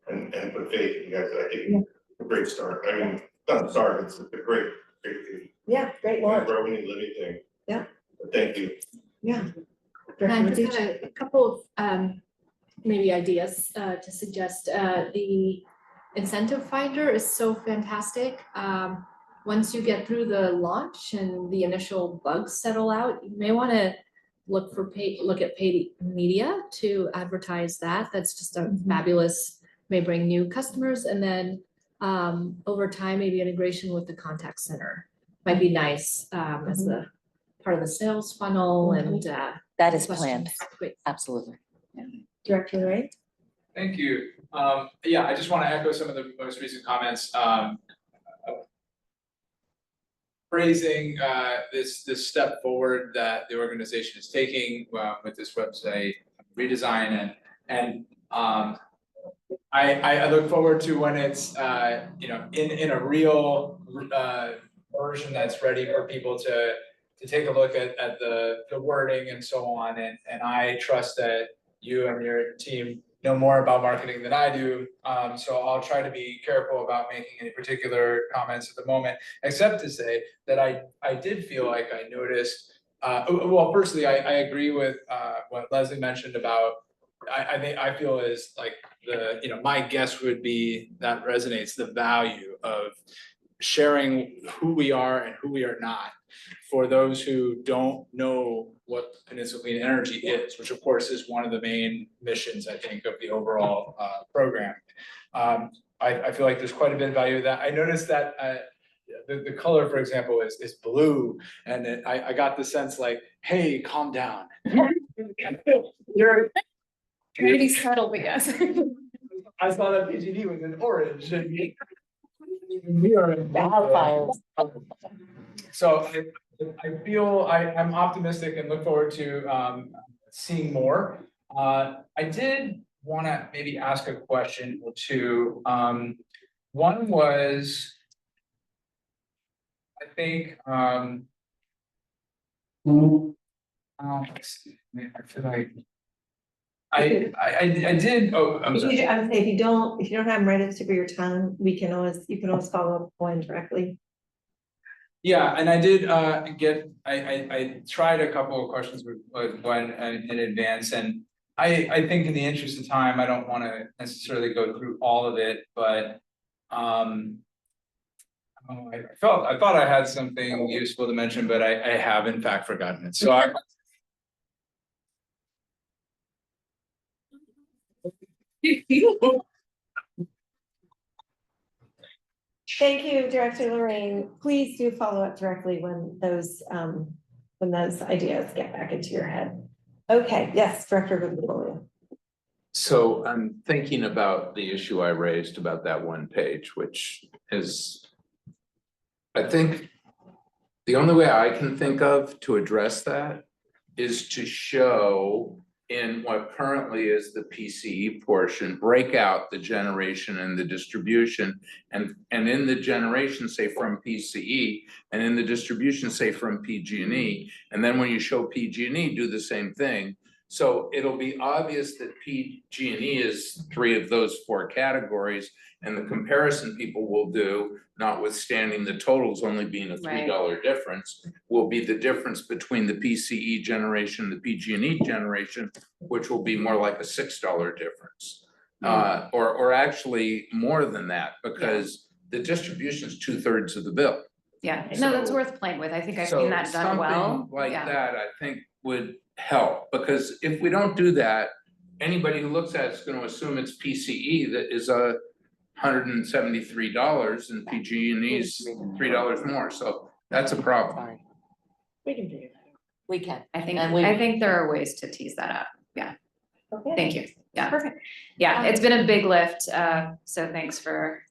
and put faith in you guys. I think a great start. I mean, not start. It's a great thing. Yeah, great launch. Growing and living thing. Yeah. But thank you. Yeah. And I just had a couple of maybe ideas to suggest. The incentive finder is so fantastic. once you get through the launch and the initial bugs settle out, you may want to look at paid media to advertise that. That's just a fabulous, may bring new customers. And then over time, maybe integration with the contact center might be nice as the part of the sales funnel and that is questions. planned. Great. Absolutely. Director Ray? Thank you. Yeah, I just want to echo some of the most recent comments. Praising this step forward that the organization is taking with this website redesign and I look forward to when it's in a real version that's ready for people to take a look at the wording and so on, and I trust that you and your team know more about marketing than I do, so I'll try to be careful about making any particular comments at the moment, except to say that I did feel like I noticed, well, firstly, I agree with what Leslie mentioned about, I feel is like my guess would be that resonates the value of sharing who we are and who we are not for those who don't know what Peninsula Clean Energy is, which of course is one of the main missions, I think, of the overall program. I feel like there's quite a bit of value to that. I noticed that the color, for example, is blue, and I got the sense like, hey, calm down. You're Trying to be subtle, I guess. I saw that PGD was in orange, and we are in wildfires. So I feel I'm optimistic and look forward to seeing more. I did want to maybe ask a question or two. One was, I think, I feel like I did. Oh, I'm sorry. I would say if you don't have them right at the tip of your tongue, you can always follow up one directly. Yeah, and I did I tried a couple of questions with Gwen in advance, and I think in the interest of time, I don't want to necessarily go through all of it, but I thought I had something useful to mention, but I have in fact forgotten it. So I Thank you, Director Lorraine. Please do follow up directly when those ideas get back into your head. Okay, yes, Director Vivian. So I'm thinking about the issue I raised about that one page, which is, I think the only way I can think of to address that is to show in what currently is the PCE portion, break out the generation and the distribution, and in the generation, say from PCE, and in the distribution, say from PG&E, and then when you show PG&E, do the same thing. So it'll be obvious that PG&E is 3 of those 4 categories, and the comparison people will do, notwithstanding the totals only being a $3 difference, will be the difference between the PCE generation, the PG&E generation, which will be more like a $6 difference. Or actually more than that, because the distribution is 2/3 of the bill. Yeah, no, that's worth playing with. I think I've seen that done well. Something like that, I think would help, because if we don't do that, anybody who looks at it's gonna assume it's PCE that is $173 and PG&E is $3 more, so that's a problem. We can figure that out. We can. I think there are ways to tease that out. Yeah. Okay. Thank you. Yeah. Perfect. Yeah, it's been a big lift. So thanks for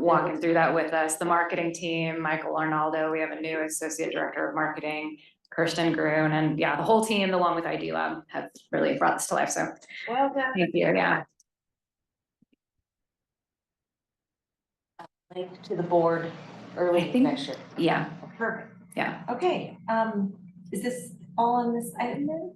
walking through that with us. The marketing team, Michael Arnaldo, we have a new associate director of marketing, Kirsten Groon, and yeah, the whole team, along with ID Lab, have really brought this to life. So well done. thank you. Yeah. Link to the board early next year. Yeah. Perfect. Yeah. Okay, is this all on this item then?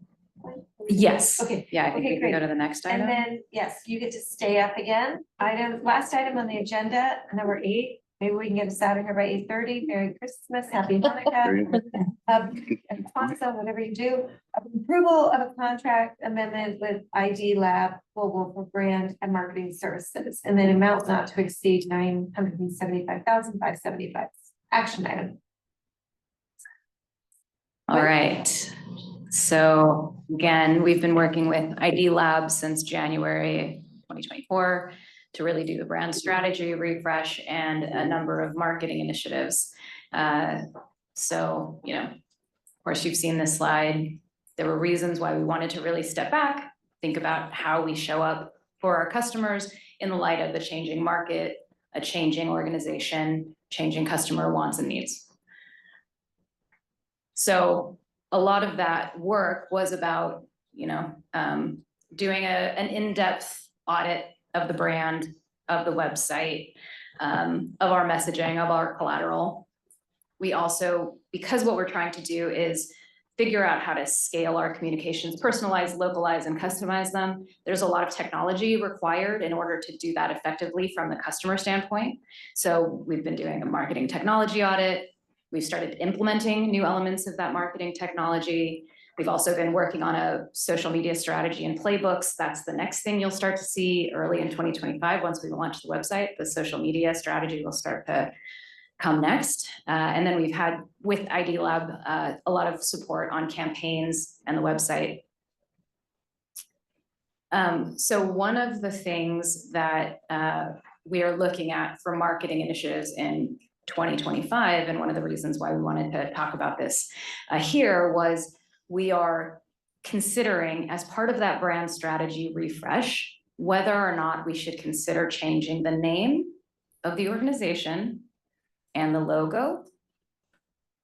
Yes. Okay. Yeah, I think we can go to the next item. And then, yes, you get to stay up again. Last item on the agenda, number 8. Maybe we can get us out of here by 8:30. Merry Christmas, Happy Hanukkah. And Kwanzaa, whatever you do. Approval of a contract amendment with ID Lab Global for brand and marketing services, and then amount not to exceed $975,575. Action item. All right. So again, we've been working with ID Labs since January 2024 to really do the brand strategy refresh and a number of marketing initiatives. So, of course, you've seen this slide. There were reasons why we wanted to really step back, think about how we show up for our customers in the light of the changing market, a changing organization, changing customer wants and needs. So a lot of that work was about, doing an in-depth audit of the brand, of the website, of our messaging, of our collateral. We also, because what we're trying to do is figure out how to scale our communications, personalize, localize, and customize them. There's a lot of technology required in order to do that effectively from the customer standpoint. So we've been doing a marketing technology audit. We've started implementing new elements of that marketing technology. We've also been working on a social media strategy and playbooks. That's the next thing you'll start to see early in 2025. Once we launch the website, the social media strategy will start to come next. And then we've had with ID Lab a lot of support on campaigns and the website. So one of the things that we are looking at for marketing initiatives in 2025, and one of the reasons why we wanted to talk about this here was we are considering, as part of that brand strategy refresh, whether or not we should consider changing the name of the organization and the logo,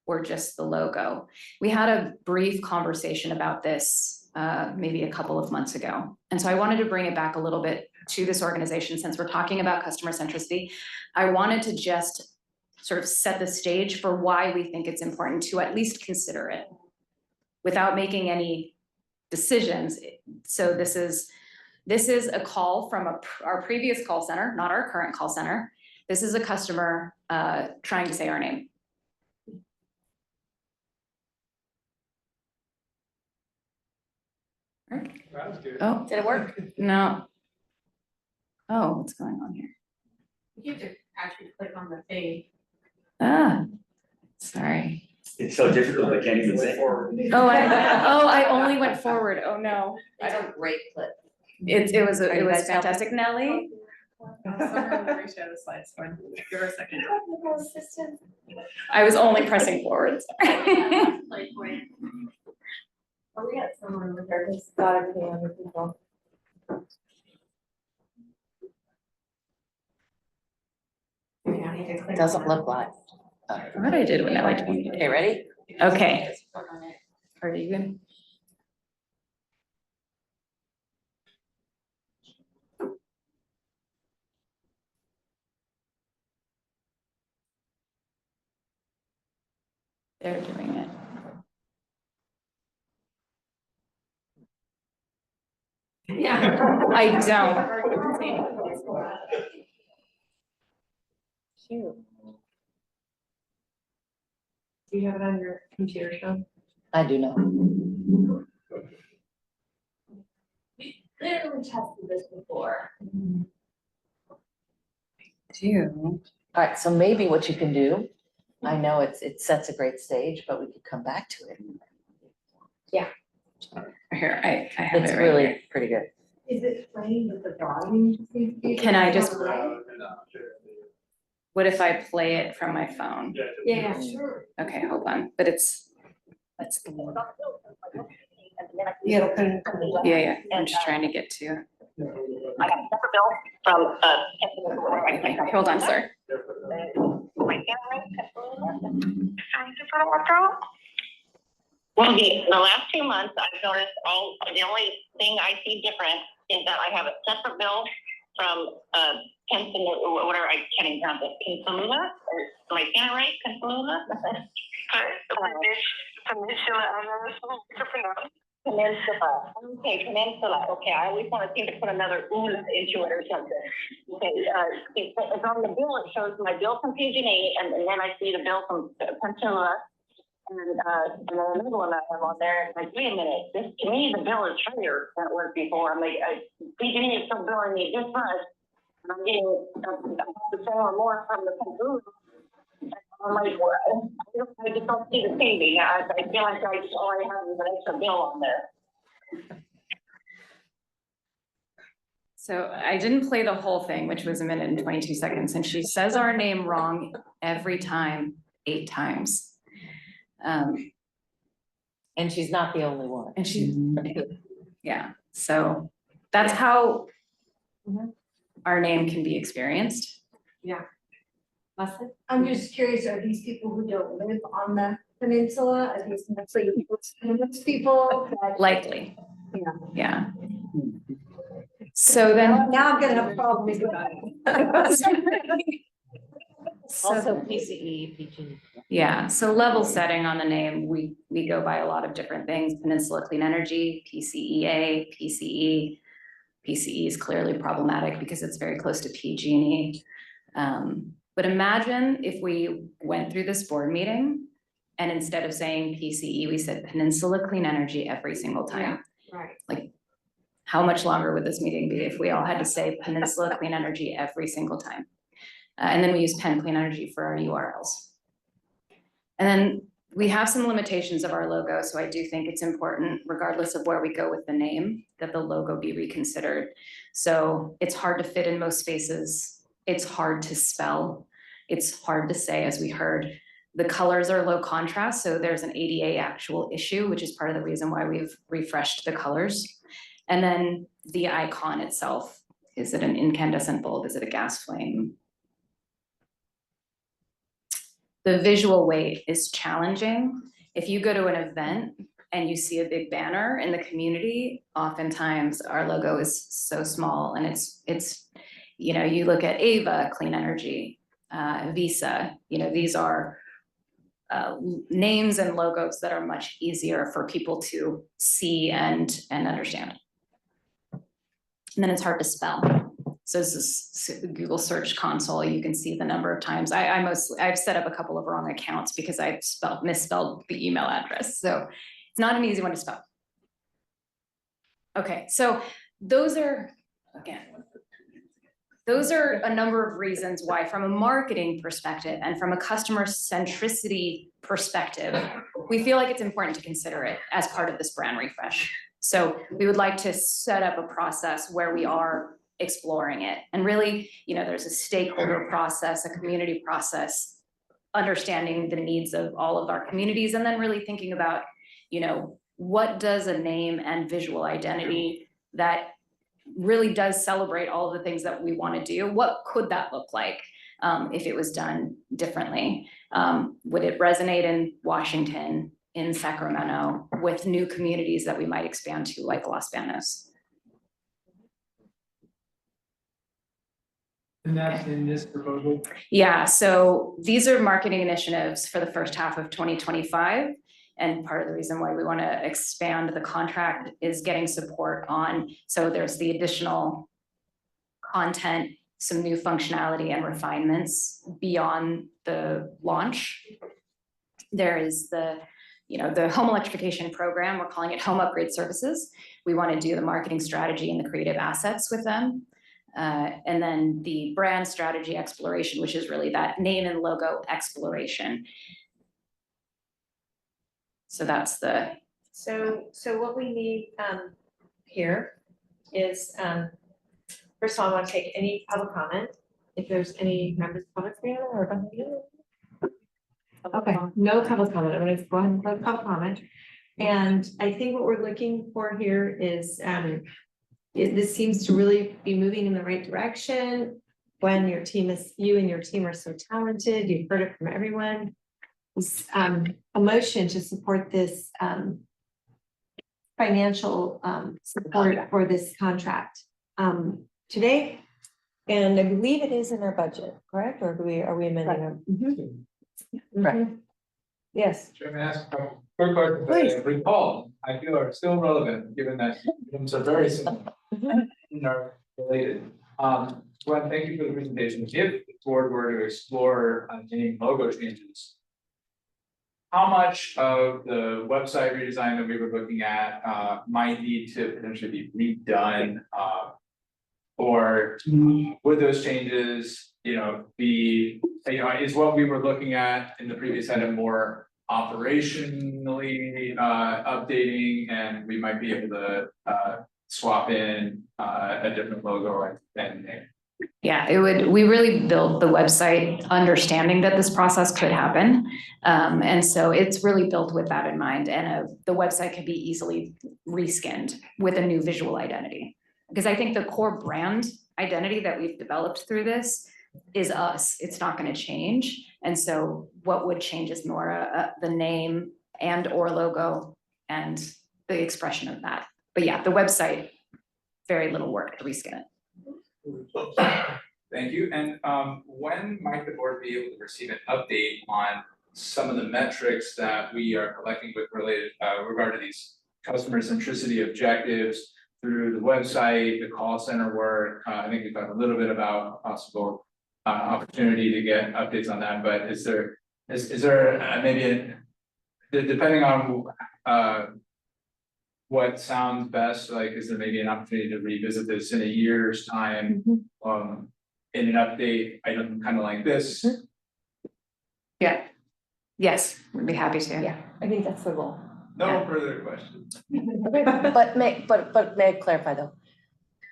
or just the logo. We had a brief conversation about this maybe a couple of months ago. And so I wanted to bring it back a little bit to this organization since we're talking about customer centricity. I wanted to just sort of set the stage for why we think it's important to at least consider it without making any decisions. So this is a call from our previous call center, not our current call center. This is a customer trying to say our name. That was good. Oh, did it work? No. Oh, what's going on here? You have to actually click on the thing. Sorry. It's so difficult, I can't even say. I only went forward. Oh, no. It's a great clip. It was fantastic. Nelly? Give her a second. I was only pressing forward. Oh, we got someone over there who's got everything under control. Doesn't look like. What I did when Nelly told me. Okay, ready? Okay. Are you good? They're doing it. Yeah. I don't. Cute. Do you have it on your computer, Sean? I do not. We literally tested this before. Do. All right, so maybe what you can do, I know it sets a great stage, but we could come back to it. Yeah. Here, I have It's it right really here. pretty good. Is it playing with the volume? Can I just, what if I play it from my phone? Yeah, sure. Okay, hold on, but let's. Yeah. Yeah, I'm just trying to get to. I got a separate bill from, Okay, hold on, sir. Well, the last 2 months, I've noticed the only thing I see different is that I have a separate bill from, Pensacola, whatever, I can't even pronounce it, Pensacola, or am I saying it right, Pensacola? Peninsula. Okay, Peninsula. Okay, I always want to seem to put another ula into it or something. Okay, it's on the bill. It shows my bill from PG&E, and then I see the bill from Peninsula, and then another one I have on there. Like, wait a minute, this to me the bill is higher than it was before. I'm like, PG&E is still billing me this much, and I'm getting the same or more from the Peninsula. I'm like, well, I just don't see the saving. I feel like all I have is an extra bill on there. So I didn't play the whole thing, which was 1 minute and 22 seconds, and she says our name wrong every time, 8 times. And she's not the only one. And yeah, so that's how our name can be experienced. Yeah. Leslie? I'm just curious, are these people who don't live on the peninsula, are these mostly homeless people? Likely, Yeah. yeah. So then. Now I'm gonna have problems with that. Also PCE, PG. Yeah, so level setting on the name, we go by a lot of different things, Peninsula Clean Energy, PCEA, PCE. PCE is clearly problematic because it's very close to PG&E. But imagine if we went through this board meeting and instead of saying PCE, we said Peninsula Clean Energy every single time. Right. Like, how much longer would this meeting be if we all had to say Peninsula Clean Energy every single time? And then we use Penn Clean Energy for our URLs. And then we have some limitations of our logo, so I do think it's important, regardless of where we go with the name, that the logo be reconsidered. So it's hard to fit in most spaces. It's hard to spell. It's hard to say, as we heard. The colors are low contrast, so there's an ADA actual issue, which is part of the reason why we've refreshed the colors. And then the icon itself, is it an incandescent bulb? Is it a gas flame? The visual weight is challenging. If you go to an event and you see a big banner in the community, oftentimes our logo is so small, and it's you know, you look at Ava Clean Energy, Visa, you know, these are names and logos that are much easier for people to see and understand. And then it's hard to spell. So this is Google Search Console. You can see the number of times. I've set up a couple of wrong accounts because I misspelled the email address. So it's not an easy one to spell. Okay, so those are a number of reasons why, from a marketing perspective and from a customer centricity perspective, we feel like it's important to consider it as part of this brand refresh. So we would like to set up a process where we are exploring it. And really, you know, there's a stakeholder process, a community process, understanding the needs of all of our communities, and then really thinking about, you know, what does a name and visual identity that really does celebrate all of the things that we want to do, what could that look like if it was done differently? Would it resonate in Washington, in Sacramento, with new communities that we might expand to, like Los Banos? And that's in this proposal? Yeah, so these are marketing initiatives for the first half of 2025. And part of the reason why we want to expand the contract is getting support on, so there's the additional content, some new functionality and refinements beyond the launch. There is the, you know, the home electrification program, we're calling it Home Upgrade Services. We want to do the marketing strategy and the creative assets with them. And then the brand strategy exploration, which is really that name and logo exploration. So that's the. So what we need here is, first of all, I want to take any public comment. If there's any members of public comment or. Okay, no public comment. I'm going to go ahead and close public comment. And I think what we're looking for here is, this seems to really be moving in the right direction. When you and your team are so talented, you've heard it from everyone. A motion to support this financial support for this contract today. And I believe it is in our budget, correct? Or are we amending it? Right. Yes. Should I ask a quick question? Please. Recall, I feel are still relevant, given that items are very similar and are related. Gwen, thank you for the presentation. If the board were to explore any logo changes, how much of the website redesign that we were looking at might need to potentially be redone? Or would those changes, you know, be you know, is what we were looking at in the previous item more operationally, updating, and we might be able to, swap in, a different logo and name. Yeah, we really built the website understanding that this process could happen. And so it's really built with that in mind, and the website can be easily reskinned with a new visual identity. Because I think the core brand identity that we've developed through this is us, it's not gonna change. And so what would change is more the name and or logo and the expression of that. But yeah, the website, very little work to reskin it. Thank you, and when might the board be able to receive an update on some of the metrics that we are collecting with related regard to these customer centricity objectives through the website, the call center work? I think we've talked a little bit about possible opportunity to get updates on that, but is there maybe depending on what sounds best, like, is there maybe an opportunity to revisit this in a year's time? In an update item kind of like this? Yeah. Yes, we'd be happy to. Yeah, I think that's the goal. No further questions. But may I clarify though?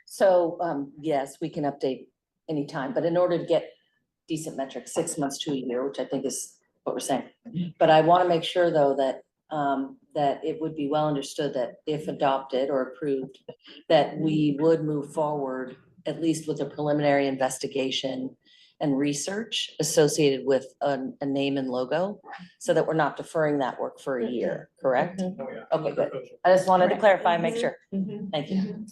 So, yes, we can update anytime, but in order to get decent metrics, 6 months to a year, which I think is what we're saying. But I want to make sure though that that it would be well understood that if adopted or approved, that we would move forward at least with a preliminary investigation and research associated with a name and logo, so that we're not deferring that work for a year, correct? Okay, good. I just wanted to clarify, make sure. Thank you.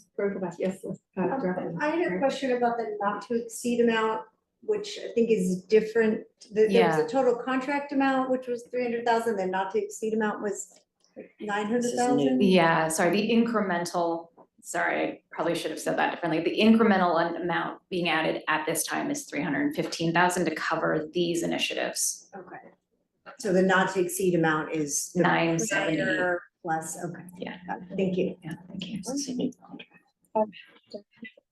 Yes. I had a question about the not to exceed amount, which I think is different. There was Yeah. a total contract amount, which was 300,000, then not to exceed amount was 900,000. Yeah, sorry, the incremental, sorry, I probably should have said that differently. The incremental amount being added at this time is 315,000 to cover these initiatives. Okay. So the not to exceed amount is the 970. prior plus, okay. Yeah. Got it. Thank you. Yeah, thank you.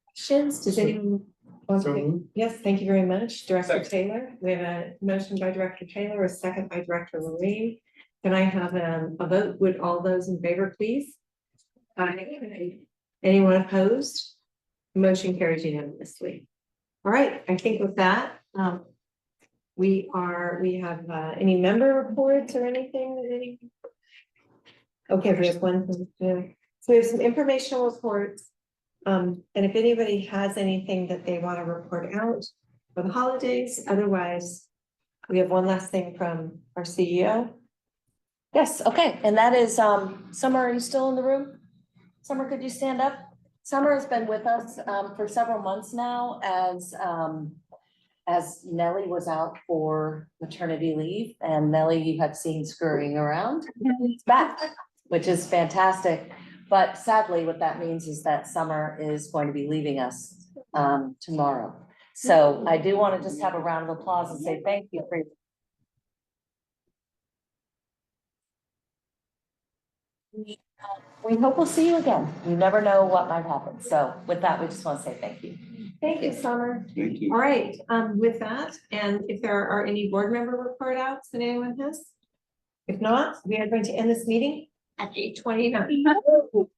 Questions, does anyone want to? Yes, thank you very much, Director Taylor. We have a motion by Director Taylor, a second by Director Lorraine. Can I have a vote? Would all those in favor, please? Aye. Anyone opposed? Motion carries unanimously. All right, I think with that, we have any member reports or anything? Okay, we have one. So we have some informational reports. And if anybody has anything that they want to report out for the holidays, otherwise, we have one last thing from our CEO. Yes, okay, and that is, Summer, are you still in the room? Summer, could you stand up? Summer has been with us, for several months now as Nellie was out for maternity leave, and Nellie you have seen scurrying around. It's back, which is fantastic. But sadly, what that means is that Summer is going to be leaving us, tomorrow. So I do want to just have a round of applause and say thank you for we hope we'll see you again. You never know what might happen. So with that, we just want to say thank you. Thank you, Summer. Thank you. All right, with that, and if there are any board member report outs that anyone has? If not, we are going to end this meeting at 8:29.